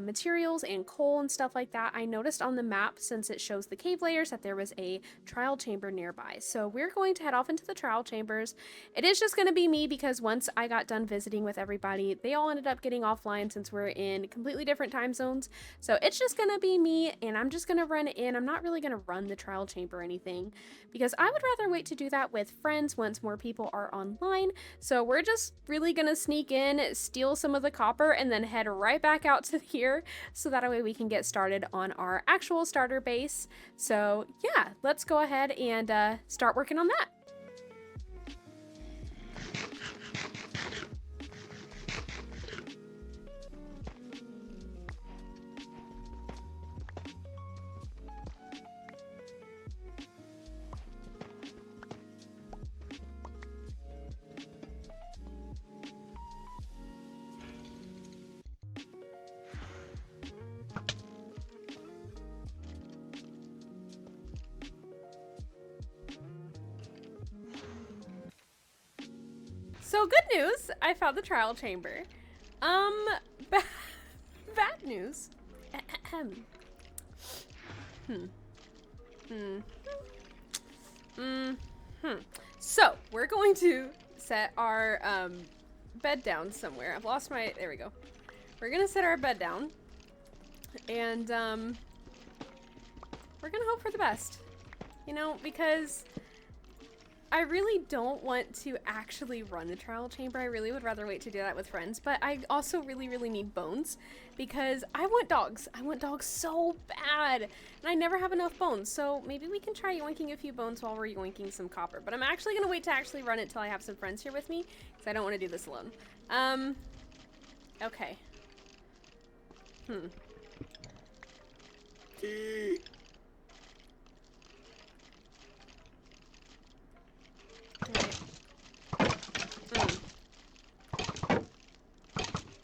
Speaker 1: materials and coal and stuff like that, I noticed on the map, since it shows the cave layers, that there was a trial chamber nearby. So we're going to head off into the trial chambers. It is just going to be me because once I got done visiting with everybody, they all ended up getting offline since we're in completely different time zones. So it's just going to be me, and I'm just going to run in. I'm not really going to run the trial chamber or anything because I would rather wait to do that with friends once more people are online. So we're just really going to sneak in, steal some of the copper, and then head right back out to here, so that way we can get started on our actual starter base. So yeah, let's go ahead and start working on that. So good news, I found the trial chamber. Bad news. So we're going to set our bed down somewhere. I've lost my, there we go. We're gonna set our bed down, and we're gonna hope for the best, you know, because I really don't want to actually run the trial chamber. I really would rather wait to do that with friends, but I also really need bones because I want dogs. I want dogs so bad, and I never have enough bones. So maybe we can try yoinking a few bones while we're yoinking some copper, but I'm actually gonna wait to actually run it till I have some friends here with me because I don't want to do this alone. Okay.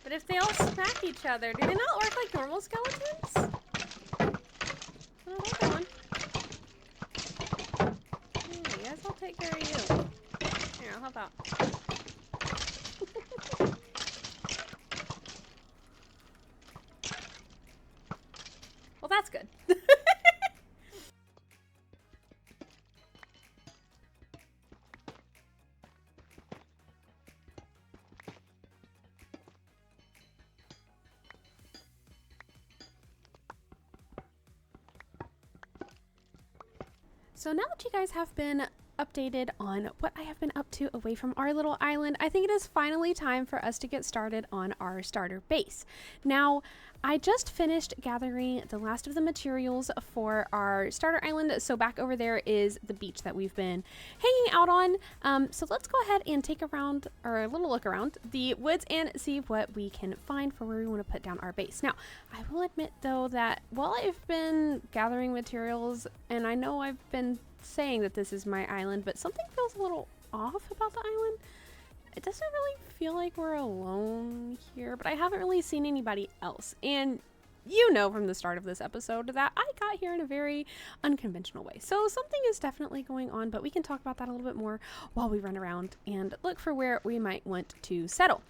Speaker 1: But if they all smack each other, do they not work like normal skeletons? Oh, hold on. Hey, guys, I'll take care of you. Here, I'll help out. Well, that's good. So now that you guys have been updated on what I have been up to away from our little island, I think it is finally time for us to get started on our starter base. Now, I just finished gathering the last of the materials for our starter island, so back over there is the beach that we've been hanging out on. So let's go ahead and take a little look around the woods and see what we can find for where we want to put down our base. Now, I will admit though that while I've been gathering materials, and I know I've been saying that this is my island, but something feels a little off about the island. It doesn't really feel like we're alone here, but I haven't really seen anybody else. And you know from the start of this episode that I got here in a very unconventional way. So something is definitely going on, but we can talk about that a little bit more while we run around and look for where we might want to settle.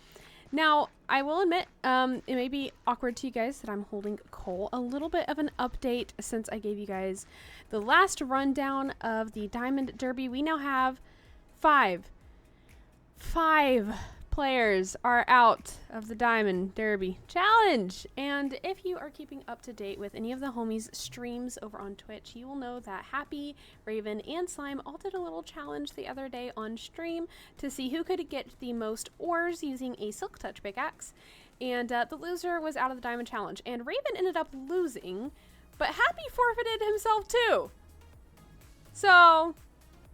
Speaker 1: Now, I will admit, it may be awkward to you guys that I'm holding coal. A little bit of an update since I gave you guys the last rundown of the Diamond Derby. We now have five players are out of the Diamond Derby Challenge. And if you are keeping up to date with any of the homies' streams over on Twitch, you will know that Happy, Raven, and Slime all did a little challenge the other day on stream to see who could get the most ores using a Silk Touch pickaxe. And the loser was out of the Diamond Challenge. And Raven ended up losing, but Happy forfeited himself too. So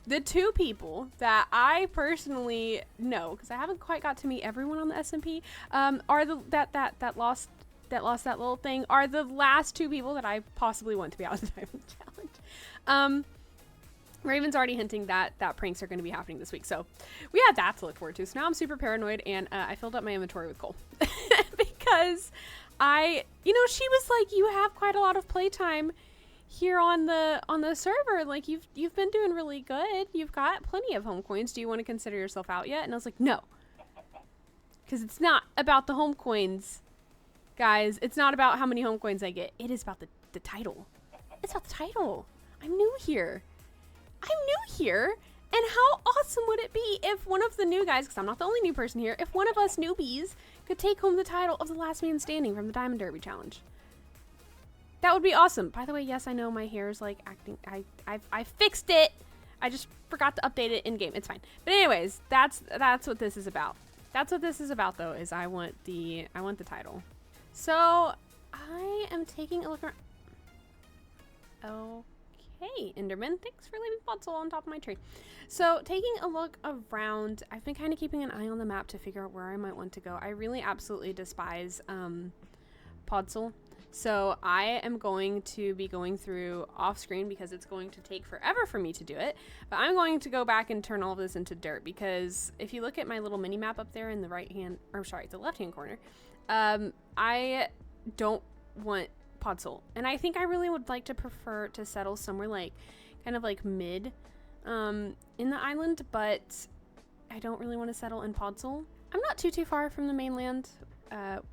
Speaker 1: the two people that I personally know, because I haven't quite got to meet everyone on the SMP, are the that lost that little thing, are the last two people that I possibly want to be out of the Diamond Challenge. Raven's already hinting that pranks are going to be happening this week, so we have that to look forward to. So now I'm super paranoid, and I filled up my inventory with coal because she was like, you have quite a lot of playtime here on the server. Like you've been doing really good. You've got plenty of home coins. Do you want to consider yourself out yet? And I was like, no, because it's not about the home coins, guys. It's not about how many home coins I get. It is about the title. It's about the title. I'm new here. And how awesome would it be if one of the new guys, because I'm not the only new person here, if one of us newbies could take home the title of the last man standing from the Diamond Derby Challenge? That would be awesome. By the way, yes, I know my hair is like acting. I fixed it. I just forgot to update it in game. It's fine. But anyways, that's what this is about. That's what this is about, though. Is I want the title. So I am taking a look around. Okay, Enderman, thanks for leaving Podzol on top of my tree. So taking a look around, I've been kind of keeping an eye on the map to figure out where I might want to go. I really absolutely despise Podzol. So I am going to be going through off screen because it's going to take forever for me to do it. But I'm going to go back and turn all of this into dirt, because if you look at my little mini map up there in the the left hand corner, I don't want Podzol. And I think I really would like to prefer to settle somewhere like kind of like mid in the island, but I don't really want to settle in Podzol. I'm not too far from the mainland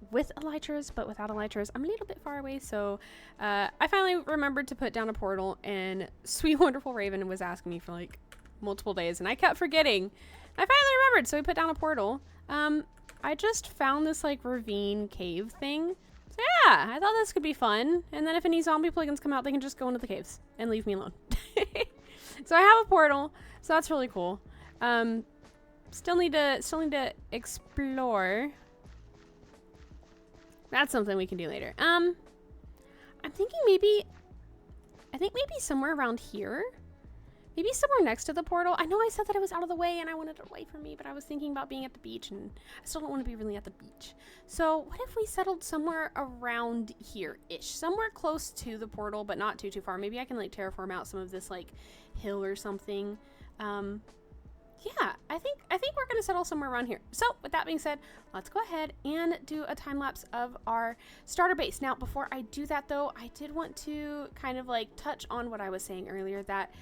Speaker 1: with elytras, but without elytras I'm a little bit far away. So I finally remembered to put down a portal, and sweet wonderful Raven was asking me for like multiple days and I kept forgetting. I finally remembered, so we put down a portal. I just found this like ravine cave thing. So yeah, I thought this could be fun. And then if any zombie plugins come out, they can just go into the caves and leave me alone. So I have a portal, so that's really cool. Still need to explore. That's something we can do later. I'm thinking maybe somewhere around here. Maybe somewhere next to the portal. I know I said that it was out of the way and I wanted it away from me, but I was thinking about being at the beach, and I still don't want to be really at the beach. So what if we settled somewhere around here-ish? Somewhere close to the portal, but not too far. Maybe I can like terraform out some of this like hill or something. Yeah, I think we're gonna settle somewhere around here. So with that being said, let's go ahead and do a time lapse of our starter base. Now, before I do that though, I did want to kind of like touch on what I was saying earlier, that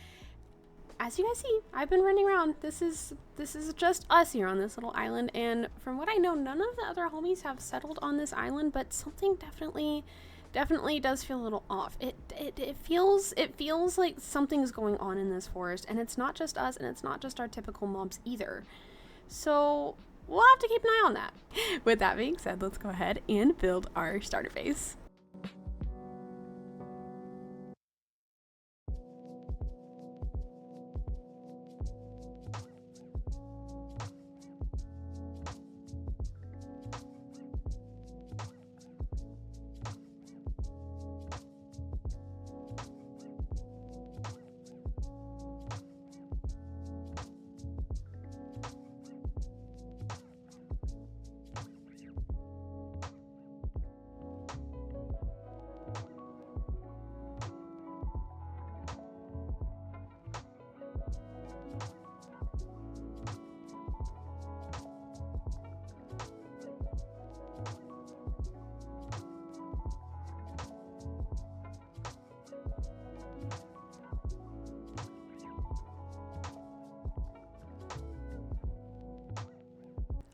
Speaker 1: as you guys see, I've been running around. This is just us here on this little island, and from what I know, none of the other homies have settled on this island, but something definitely does feel a little off. It feels like something's going on in this forest, and it's not just us, and it's not just our typical mobs either. So we'll have to keep an eye on that. With that being said, let's go ahead and build our starter base.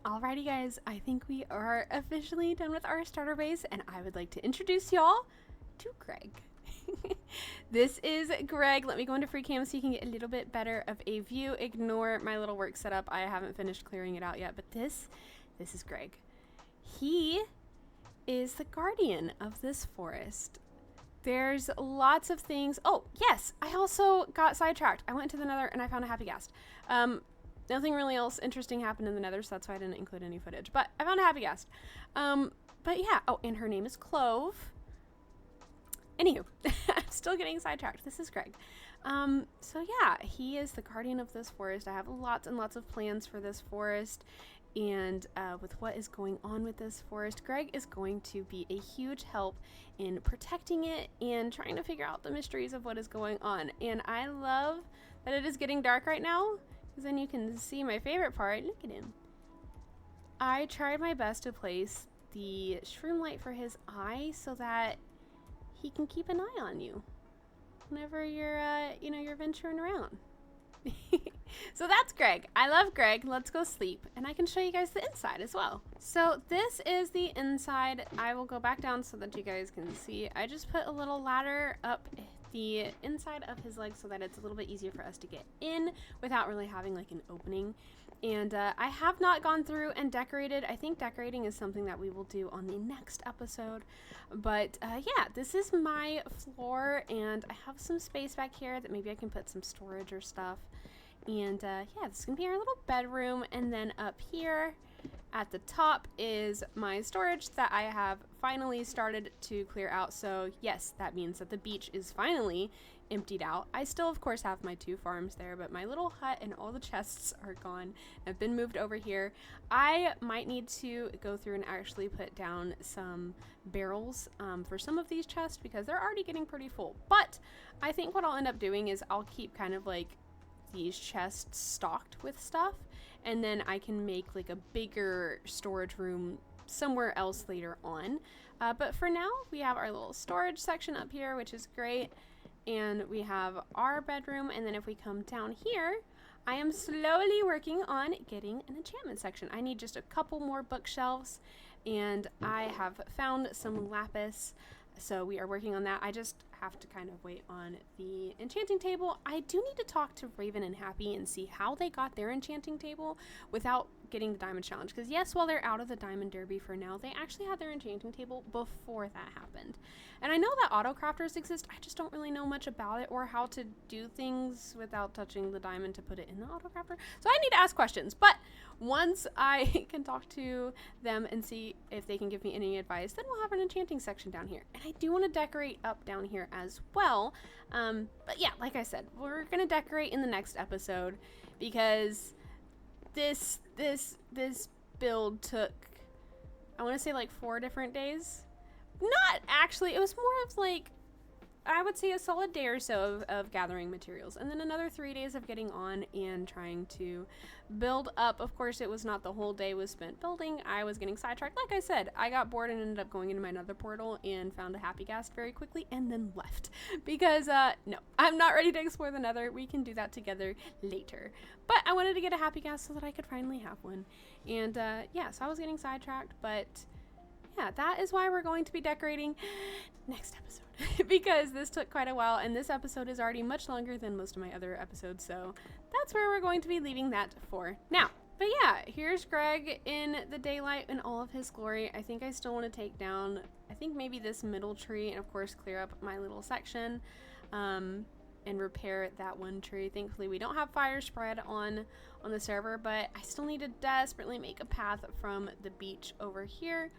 Speaker 1: Alrighty guys, I think we are officially done with our starter base, and I would like to introduce y'all to Greg. This is Greg. Let me go into free cam so you can get a little bit better of a view. Ignore my little work setup. I haven't finished clearing it out yet, but this this is Greg. He is the guardian of this forest. There's lots of things. Oh, yes, I also got sidetracked. I went to the Nether and I found a happy ghast. Nothing really else interesting happened in the Nether, so that's why I didn't include any footage. But I found a happy ghast. But yeah, oh, and her name is Clove. Anywho, I'm still getting sidetracked. This is Greg. So yeah, he is the guardian of this forest. I have lots and lots of plans for this forest. And with what is going on with this forest, Greg is going to be a huge help in protecting it and trying to figure out the mysteries of what is going on. And I love that it is getting dark right now, because then you can see my favorite part. Look at him. I tried my best to place the shroom light for his eye so that he can keep an eye on you whenever you're, you're venturing around. So that's Greg. I love Greg. Let's go sleep. And I can show you guys the inside as well. So this is the inside. I will go back down so that you guys can see. I just put a little ladder up the inside of his legs so that it's a little bit easier for us to get in without really having like an opening. And I have not gone through and decorated. I think decorating is something that we will do on the next episode. But yeah, this is my floor, and I have some space back here that maybe I can put some storage or stuff. And yeah, this is gonna be our little bedroom. And then up here at the top is my storage that I have finally started to clear out. So yes, that means that the beach is finally emptied out. I still of course have my 2 farms there, but my little hut and all the chests are gone. I've been moved over here. I might need to go through and actually put down some barrels for some of these chests because they're already getting pretty full. But I think what I'll end up doing is I'll keep kind of like these chests stocked with stuff, and then I can make like a bigger storage room somewhere else later on. But for now, we have our little storage section up here, which is great. And we have our bedroom, and then if we come down here, I am slowly working on getting an enchantment section. I need just a couple more bookshelves, and I have found some lapis, so we are working on that. I just have to kind of wait on the enchanting table. I do need to talk to Raven and Happy and see how they got their enchanting table without getting the diamond challenge, because yes, while they're out of the diamond derby for now, they actually had their enchanting table before that happened. And I know that auto crafters exist, I just don't really know much about it or how to do things without touching the diamond to put it in the auto crafter. So I need to ask questions, but once I can talk to them and see if they can give me any advice, then we'll have an enchanting section down here. And I do want to decorate up down here as well. But yeah, like I said, we're gonna decorate in the next episode because this build took, I want to say like 4 different days. Not actually, it was more of like, I would say a solid day or so of gathering materials, and then another 3 days of getting on and trying to build up. Of course, it was not the whole day was spent building. I was getting sidetracked. Like I said, I got bored and ended up going into my nether portal and found a happy ghast very quickly and then left because no, I'm not ready to explore the nether. We can do that together later, but I wanted to get a happy ghast so that I could finally have one. And yeah, so I was getting sidetracked, but yeah, that is why we're going to be decorating next episode because this took quite a while, and this episode is already much longer than most of my other episodes, so that's where we're going to be leaving that for now. But yeah, here's Greg in the daylight in all of his glory. I think I still want to take down, I think maybe this middle tree, and of course clear up my little section and repair that one tree. Thankfully we don't have fire spread on the server, but I still need to desperately make a path from the beach over here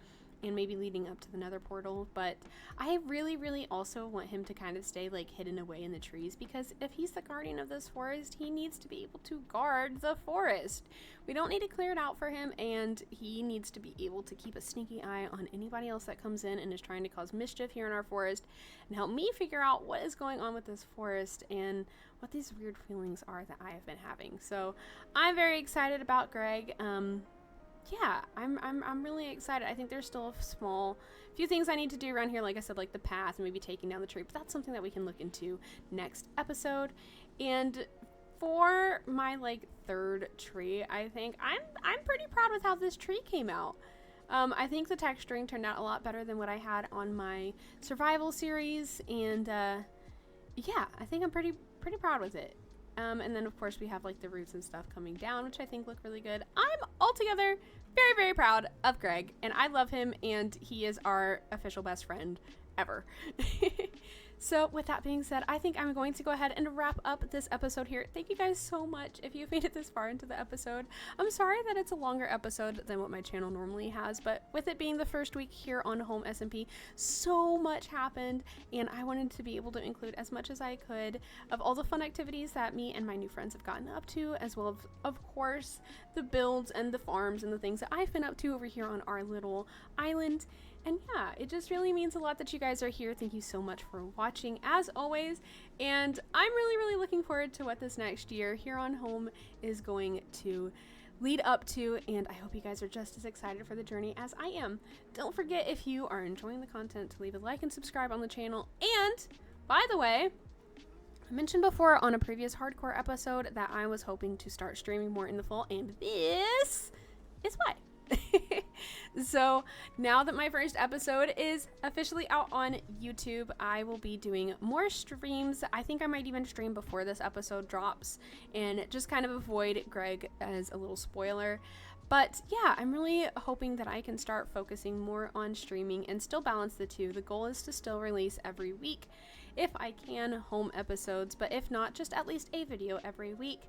Speaker 1: and maybe leading up to the nether portal. But I really also want him to kind of stay like hidden away in the trees, because if he's the guardian of this forest, he needs to be able to guard the forest. We don't need to clear it out for him, and he needs to be able to keep a sneaky eye on anybody else that comes in and is trying to cause mischief here in our forest, and help me figure out what is going on with this forest and what these weird feelings are that I have been having. So I'm very excited about Greg. Yeah, I'm really excited. I think there's still a few things I need to do around here, like I said, like the path and maybe taking down the tree, but that's something that we can look into next episode. And for my like 3rd tree, I think I'm pretty proud with how this tree came out. I think the texturing turned out a lot better than what I had on my survival series, and yeah, I think I'm pretty proud with it. And then of course we have like the roots and stuff coming down, which I think look really good. I'm altogether very, very proud of Greg, and I love him, and he is our official best friend ever. So with that being said, I think I'm going to go ahead and wrap up this episode here. Thank you guys so much if you've made it this far into the episode. I'm sorry that it's a longer episode than what my channel normally has, but with it being the first week here on Home SMP, so much happened, and I wanted to be able to include as much as I could of all the fun activities that me and my new friends have gotten up to, as well as, of course, the builds and the farms and the things that I've been up to over here on our little island. And yeah, it just really means a lot that you guys are here. Thank you so much for watching, as always. And I'm really, really looking forward to what this next year here on Home is going to lead up to. And I hope you guys are just as excited for the journey as I am. Don't forget, if you are enjoying the content, to leave a like and subscribe on the channel. And by the way, I mentioned before on a previous hardcore episode that I was hoping to start streaming more in the fall, and this is why. So now that my first episode is officially out on YouTube, I will be doing more streams. I think I might even stream before this episode drops and just kind of avoid Greg as a little spoiler. But yeah, I'm really hoping that I can start focusing more on streaming and still balance the two. The goal is to still release every week, if I can, home episodes, but if not, just at least a video every week.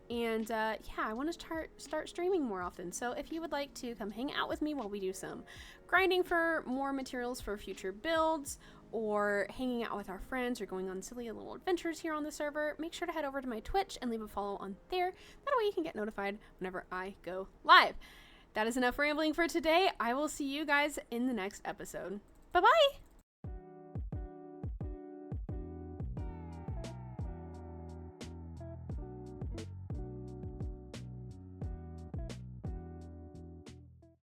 Speaker 1: And yeah, I want to start streaming more often. So if you would like to come hang out with me while we do some grinding for more materials for future builds, or hanging out with our friends, or going on silly little adventures here on the server, make sure to head over to my Twitch and leave a follow on there. That way you can get notified whenever I go live. That is enough rambling for today. I will see you guys in the next episode. Bye-bye!